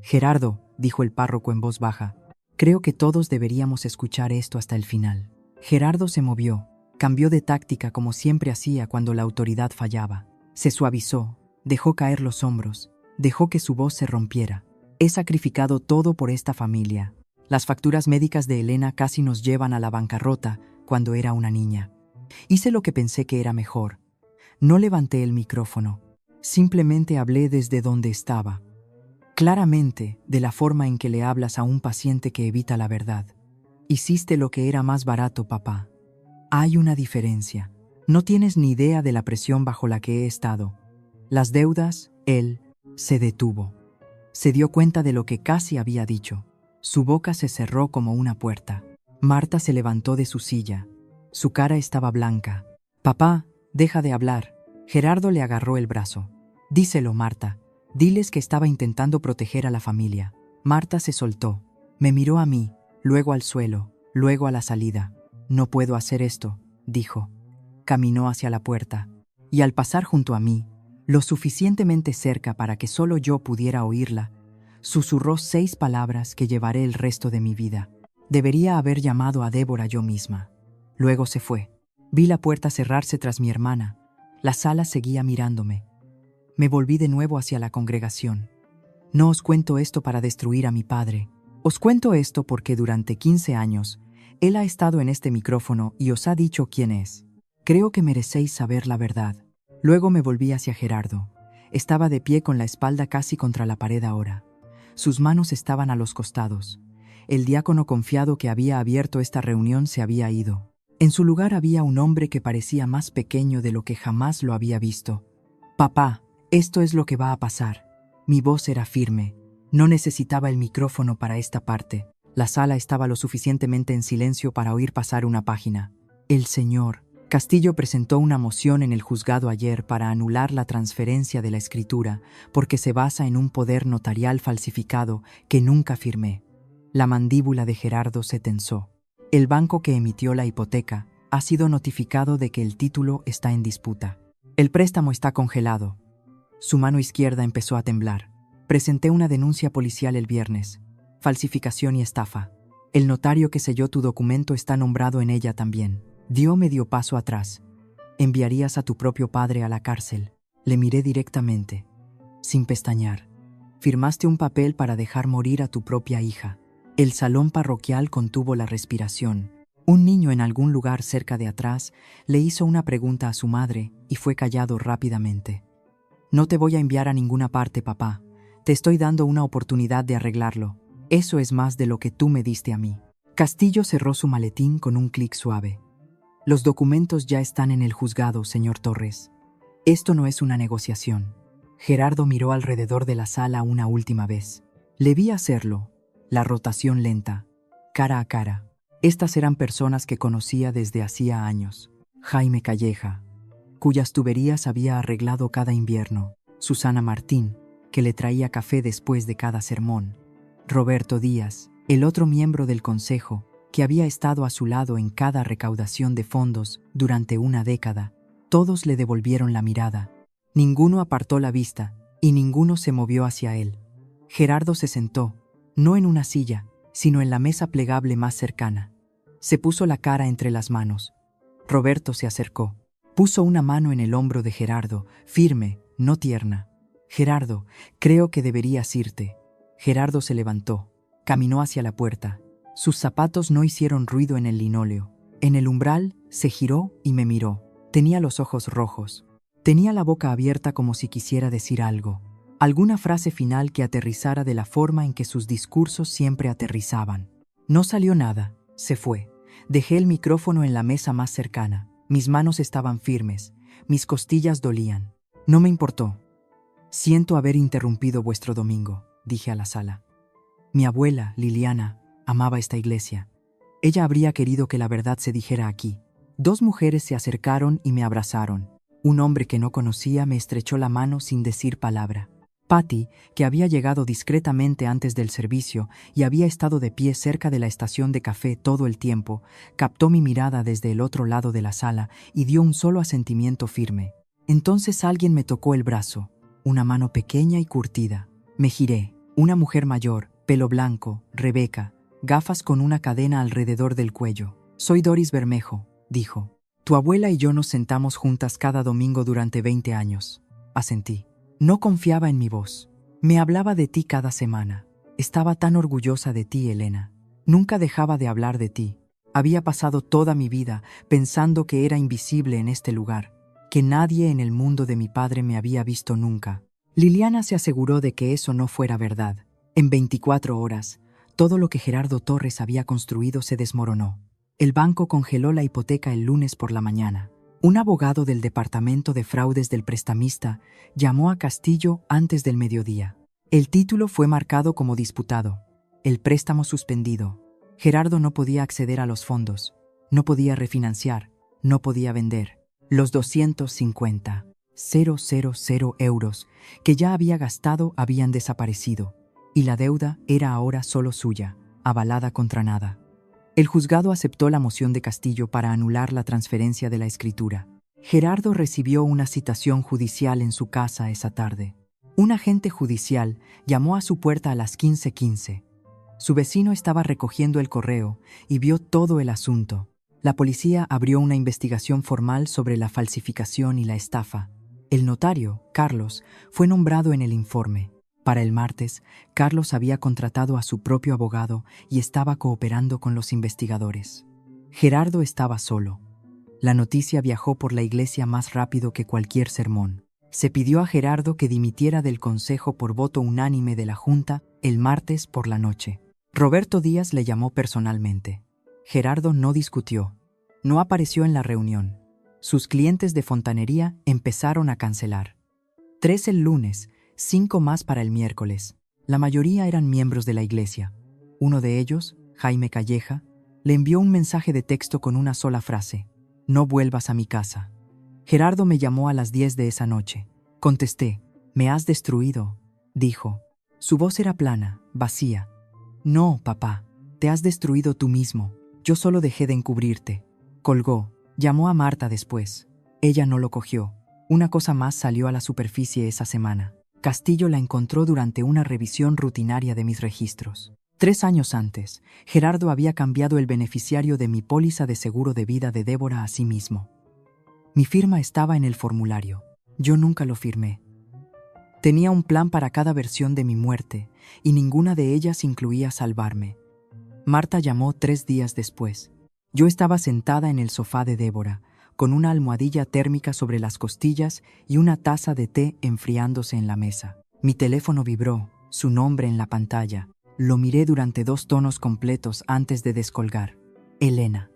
Gerardo, dijo el párroco en voz baja, creo que todos deberíamos escuchar esto hasta el final. Gerardo se movió, cambió de táctica como siempre hacía cuando la autoridad fallaba. Se suavizó, dejó caer los hombros, dejó que su voz se rompiera. He sacrificado todo por esta familia. Las facturas médicas de Elena casi nos llevan a la bancarrota cuando era una niña. Hice lo que pensé que era mejor. No levanté el micrófono. Simplemente hablé desde donde estaba. Claramente, de la forma en que le hablas a un paciente que evita la verdad. Hiciste lo que era más barato, papá. Hay una diferencia. No tienes ni idea de la presión bajo la que he estado. Las deudas, él, se detuvo. Se dio cuenta de lo que casi había dicho. Su boca se cerró como una puerta. Marta se levantó de su silla. Su cara estaba blanca. Papá, deja de hablar. Gerardo le agarró el brazo. Díselo, Marta. Diles que estaba intentando proteger a la familia. Marta se soltó. Me miró a mí, luego al suelo, luego a la salida. No puedo hacer esto, dijo. Caminó hacia la puerta, y al pasar junto a mí, lo suficientemente cerca para que solo yo pudiera oírla, susurró 6 palabras que llevaré el resto de mi vida. Debería haber llamado a Débora yo misma. Luego se fue. Vi la puerta cerrarse tras mi hermana. La sala seguía mirándome. Me volví de nuevo hacia la congregación. No os cuento esto para destruir a mi padre. Os cuento esto porque durante 15 años, él ha estado en este micrófono y os ha dicho quién es. Creo que merecéis saber la verdad. Luego me volví hacia Gerardo. Estaba de pie con la espalda casi contra la pared ahora. Sus manos estaban a los costados. El diácono confiado que había abierto esta reunión se había ido. En su lugar había un hombre que parecía más pequeño de lo que jamás lo había visto. «Papá, esto es lo que va a pasar». Mi voz era firme. No necesitaba el micrófono para esta parte. La sala estaba lo suficientemente en silencio para oír pasar una página. El señor Castillo presentó una moción en el juzgado ayer para anular la transferencia de la escritura porque se basa en un poder notarial falsificado que nunca firmé. La mandíbula de Gerardo se tensó. El banco que emitió la hipoteca ha sido notificado de que el título está en disputa. El préstamo está congelado. Su mano izquierda empezó a temblar. Presenté una denuncia policial el viernes. Falsificación y estafa. El notario que selló tu documento está nombrado en ella también. Dio medio paso atrás. Enviarías a tu propio padre a la cárcel. Le miré directamente, sin pestañear. Firmaste un papel para dejar morir a tu propia hija. El salón parroquial contuvo la respiración. Un niño en algún lugar cerca de atrás le hizo una pregunta a su madre y fue callado rápidamente. No te voy a enviar a ninguna parte, papá. Te estoy dando una oportunidad de arreglarlo. Eso es más de lo que tú me diste a mí. Castillo cerró su maletín con un clic suave. Los documentos ya están en el juzgado, señor Torres. Esto no es una negociación. Gerardo miró alrededor de la sala una última vez. Le vi hacerlo, la rotación lenta, cara a cara. Estas eran personas que conocía desde hacía años. Jaime Calleja, cuyas tuberías había arreglado cada invierno. Susana Martín, que le traía café después de cada sermón. Roberto Díaz, el otro miembro del consejo, que había estado a su lado en cada recaudación de fondos durante una década. Todos le devolvieron la mirada. Ninguno apartó la vista y ninguno se movió hacia él. Gerardo se sentó, no en una silla, sino en la mesa plegable más cercana. Se puso la cara entre las manos. Roberto se acercó. Puso una mano en el hombro de Gerardo, firme, no tierna. «Gerardo, creo que deberías irte». Gerardo se levantó. Caminó hacia la puerta. Sus zapatos no hicieron ruido en el linóleo. En el umbral se giró y me miró. Tenía los ojos rojos. Tenía la boca abierta como si quisiera decir algo. Alguna frase final que aterrizara de la forma en que sus discursos siempre aterrizaban. No salió nada. Se fue. Dejé el micrófono en la mesa más cercana. Mis manos estaban firmes. Mis costillas dolían. No me importó. «Siento haber interrumpido vuestro domingo», dije a la sala. Mi abuela, Liliana, amaba esta iglesia. Ella habría querido que la verdad se dijera aquí. Dos mujeres se acercaron y me abrazaron. Un hombre que no conocía me estrechó la mano sin decir palabra. Patty, que había llegado discretamente antes del servicio y había estado de pie cerca de la estación de café todo el tiempo, captó mi mirada desde el otro lado de la sala y dio un solo asentimiento firme. Entonces alguien me tocó el brazo, una mano pequeña y curtida. Me giré. Una mujer mayor, pelo blanco, Rebeca, gafas con una cadena alrededor del cuello. «Soy Doris Bermejo», dijo. «Tu abuela y yo nos sentamos juntas cada domingo durante 20 años». Asentí. No confiaba en mi voz. Me hablaba de ti cada semana. Estaba tan orgullosa de ti, Elena. Nunca dejaba de hablar de ti. Había pasado toda mi vida pensando que era invisible en este lugar, que nadie en el mundo de mi padre me había visto nunca. Liliana se aseguró de que eso no fuera verdad. En 24 horas, todo lo que Gerardo Torres había construido se desmoronó. El banco congeló la hipoteca el lunes por la mañana. Un abogado del departamento de fraudes del prestamista llamó a Castillo antes del mediodía. El título fue marcado como disputado. El préstamo suspendido. Gerardo no podía acceder a los fondos. No podía refinanciar. No podía vender. Los 250,000 euros que ya había gastado habían desaparecido, y la deuda era ahora solo suya, avalada contra nada. El juzgado aceptó la moción de Castillo para anular la transferencia de la escritura. Gerardo recibió una citación judicial en su casa esa tarde. Un agente judicial llamó a su puerta a las 15:15. Su vecino estaba recogiendo el correo y vio todo el asunto. La policía abrió una investigación formal sobre la falsificación y la estafa. El notario, Carlos, fue nombrado en el informe. Para el martes, Carlos había contratado a su propio abogado y estaba cooperando con los investigadores. Gerardo estaba solo. La noticia viajó por la iglesia más rápido que cualquier sermón. Se pidió a Gerardo que dimitiera del consejo por voto unánime de la Junta el martes por la noche. Roberto Díaz le llamó personalmente. Gerardo no discutió. No apareció en la reunión. Sus clientes de fontanería empezaron a cancelar. 3 el lunes, 5 más para el miércoles. La mayoría eran miembros de la iglesia. Uno de ellos, Jaime Calleja, le envió un mensaje de texto con una sola frase: «No vuelvas a mi casa». Gerardo me llamó a las 10 de esa noche. Contesté: «Me has destruido», dijo. Su voz era plana, vacía. «No, papá, te has destruido tú mismo. Yo solo dejé de encubrirte». Colgó. Llamó a Marta después. Ella no lo cogió. Una cosa más salió a la superficie esa semana. Castillo la encontró durante una revisión rutinaria de mis registros. 3 años antes, Gerardo había cambiado el beneficiario de mi póliza de seguro de vida de Débora a sí mismo. Mi firma estaba en el formulario. Yo nunca lo firmé. Tenía un plan para cada versión de mi muerte, y ninguna de ellas incluía salvarme. Marta llamó 3 días después. Yo estaba sentada en el sofá de Débora, con una almohadilla térmica sobre las costillas y una taza de té enfriándose en la mesa. Mi teléfono vibró, su nombre en la pantalla. Lo miré durante 2 tonos completos antes de descolgar. Elena.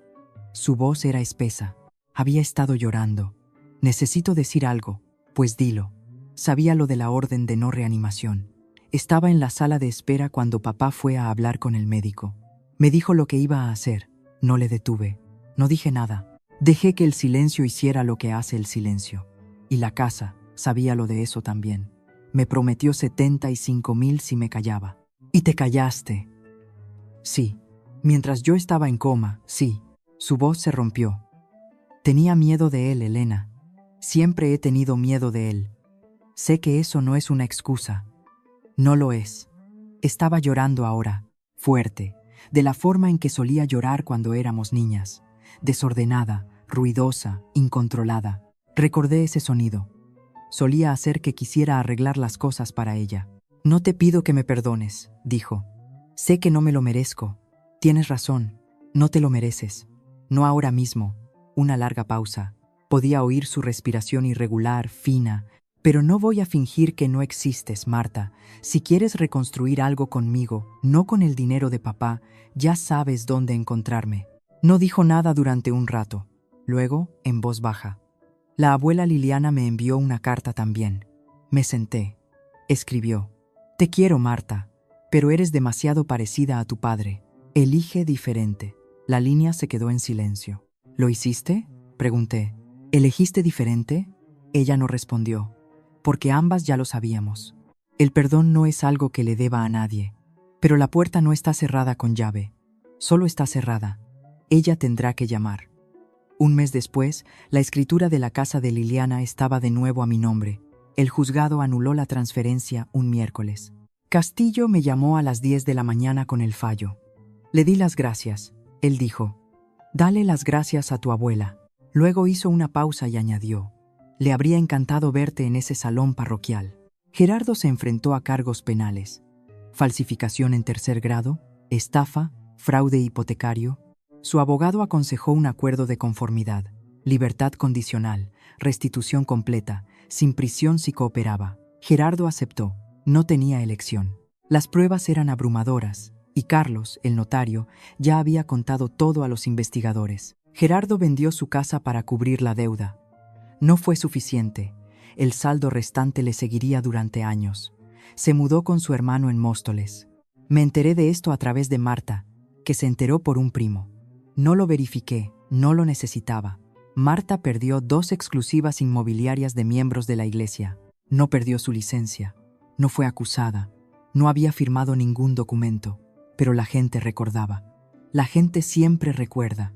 Su voz era espesa. Había estado llorando. «Necesito decir algo». «Pues dilo». Sabía lo de la orden de no reanimación. Estaba en la sala de espera cuando papá fue a hablar con el médico. Me dijo lo que iba a hacer. No le detuve. No dije nada. Dejé que el silencio hiciera lo que hace el silencio. Y la casa sabía lo de eso también. Me prometió 75,000 si me callaba. «¿Y te callaste?» «Sí. Mientras yo estaba en coma, sí». Su voz se rompió. «Tenía miedo de él, Elena. Siempre he tenido miedo de él. Sé que eso no es una excusa. No lo es». Estaba llorando ahora, fuerte, de la forma en que solía llorar cuando éramos niñas. Desordenada, ruidosa, incontrolada. Recordé ese sonido. Solía hacer que quisiera arreglar las cosas para ella. «No te pido que me perdones», dijo. «Sé que no me lo merezco. Tienes razón. No te lo mereces. No ahora mismo». Una larga pausa. Podía oír su respiración irregular, fina. «Pero no voy a fingir que no existes, Marta. Si quieres reconstruir algo conmigo, no con el dinero de papá, ya sabes dónde encontrarme». No dijo nada durante un rato. Luego, en voz baja: «La abuela Liliana me envió una carta también». Me senté. Escribió: «Te quiero, Marta, pero eres demasiado parecida a tu padre. Elige diferente». La línea se quedó en silencio. «¿Lo hiciste?», pregunté. «¿Elegiste diferente?». Ella no respondió, porque ambas ya lo sabíamos. El perdón no es algo que le deba a nadie. Pero la puerta no está cerrada con llave. Solo está cerrada. Ella tendrá que llamar. 1 mes después, la escritura de la casa de Liliana estaba de nuevo a mi nombre. El juzgado anuló la transferencia un miércoles. Castillo me llamó a las 10 de la mañana con el fallo. Le di las gracias. Él dijo: «Dale las gracias a tu abuela». Luego hizo una pausa y añadió: «Le habría encantado verte en ese salón parroquial». Gerardo se enfrentó a cargos penales: falsificación en 3er grado, estafa, fraude hipotecario. Su abogado aconsejó un acuerdo de conformidad: libertad condicional, restitución completa, sin prisión si cooperaba. Gerardo aceptó. No tenía elección. Las pruebas eran abrumadoras, y Carlos, el notario, ya había contado todo a los investigadores. Gerardo vendió su casa para cubrir la deuda. No fue suficiente. El saldo restante le seguiría durante años. Se mudó con su hermano en Móstoles. Me enteré de esto a través de Marta, que se enteró por un primo. No lo verifiqué, no lo necesitaba. Marta perdió 2 exclusivas inmobiliarias de miembros de la iglesia. No perdió su licencia. No fue acusada. No había firmado ningún documento. Pero la gente recordaba. La gente siempre recuerda.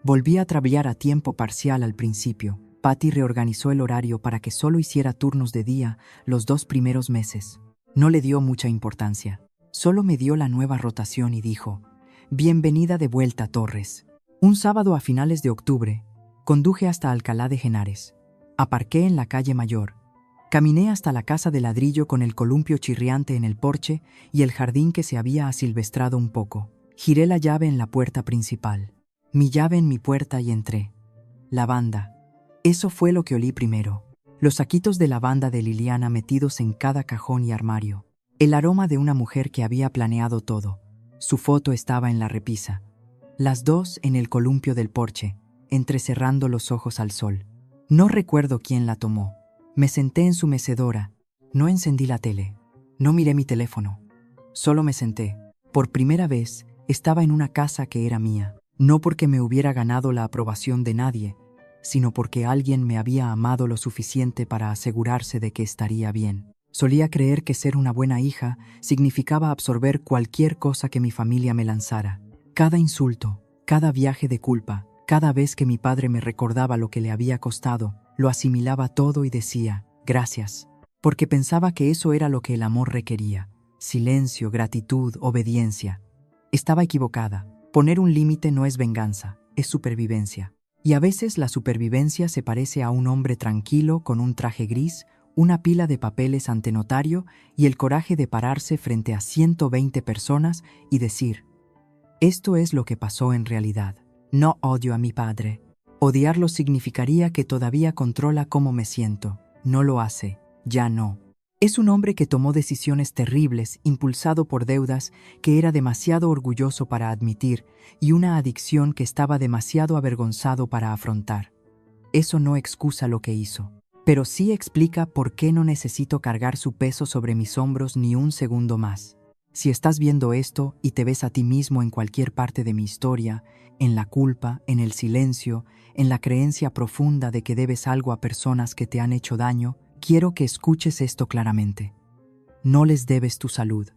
Volví a trabajar a tiempo parcial al principio. Patty reorganizó el horario para que solo hiciera turnos de día los 2 primeros meses. No le dio mucha importancia. Solo me dio la nueva rotación y dijo: «Bienvenida de vuelta, Torres». Un sábado a finales de octubre, conduje hasta Alcalá de Henares. Aparqué en la calle Mayor. Caminé hasta la casa de ladrillo con el columpio chirriante en el porche y el jardín que se había asilvestrado un poco. Giré la llave en la puerta principal. Mi llave en mi puerta y entré. Lavanda. Eso fue lo que olí primero. Los saquitos de lavanda de Liliana metidos en cada cajón y armario. El aroma de una mujer que había planeado todo. Su foto estaba en la repisa. Las dos en el columpio del porche, entrecerrando los ojos al sol. No recuerdo quién la tomó. Me senté en su mecedora. No encendí la tele. No miré mi teléfono. Solo me senté. Por primera vez, estaba en una casa que era mía. No porque me hubiera ganado la aprobación de nadie, sino porque alguien me había amado lo suficiente para asegurarse de que estaría bien. Solía creer que ser una buena hija significaba absorber cualquier cosa que mi familia me lanzara. Cada insulto, cada viaje de culpa, cada vez que mi padre me recordaba lo que le había costado, lo asimilaba todo y decía, gracias, porque pensaba que eso era lo que el amor requería. Silencio, gratitud, obediencia. Estaba equivocada. Poner un límite no es venganza, es supervivencia. Y a veces la supervivencia se parece a un hombre tranquilo con un traje gris, una pila de papeles ante notario y el coraje de pararse frente a 120 personas y decir, esto es lo que pasó en realidad. No odio a mi padre. Odiarlo significaría que todavía controla cómo me siento. No lo hace. Ya no. Es un hombre que tomó decisiones terribles, impulsado por deudas que era demasiado orgulloso para admitir y una adicción que estaba demasiado avergonzado para afrontar. Eso no excusa lo que hizo, pero sí explica por qué no necesito cargar su peso sobre mis hombros ni un segundo más. Si estás viendo esto y te ves a ti mismo en cualquier parte de mi historia, en la culpa, en el silencio, en la creencia profunda de que debes algo a personas que te han hecho daño, quiero que escuches esto claramente. No les debes tu salud,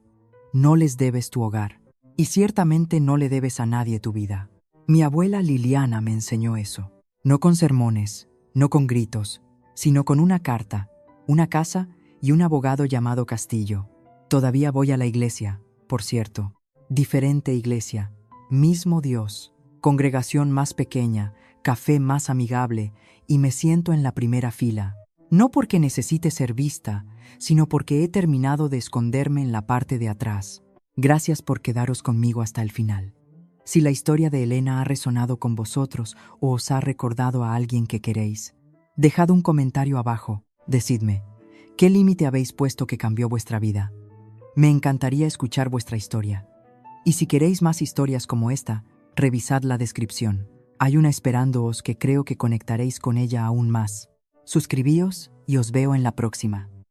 no les debes tu hogar, y ciertamente no le debes a nadie tu vida. Mi abuela Liliana me enseñó eso. No con sermones, no con gritos, sino con una carta, una casa y un abogado llamado Castillo. Todavía voy a la iglesia, por cierto. Diferente iglesia, mismo Dios, congregación más pequeña, café más amigable, y me siento en la primera fila. No porque necesite ser vista, sino porque he terminado de esconderme en la parte de atrás. Gracias por quedaros conmigo hasta el final. Si la historia de Elena ha resonado con vosotros o os ha recordado a alguien que queréis, dejad un comentario abajo. Decidme, ¿qué límite habéis puesto que cambió vuestra vida? Me encantaría escuchar vuestra historia. Y si queréis más historias como esta, revisad la descripción. Hay una esperándoos que creo que conectaréis con ella aún más. Suscribíos y os veo en la próxima.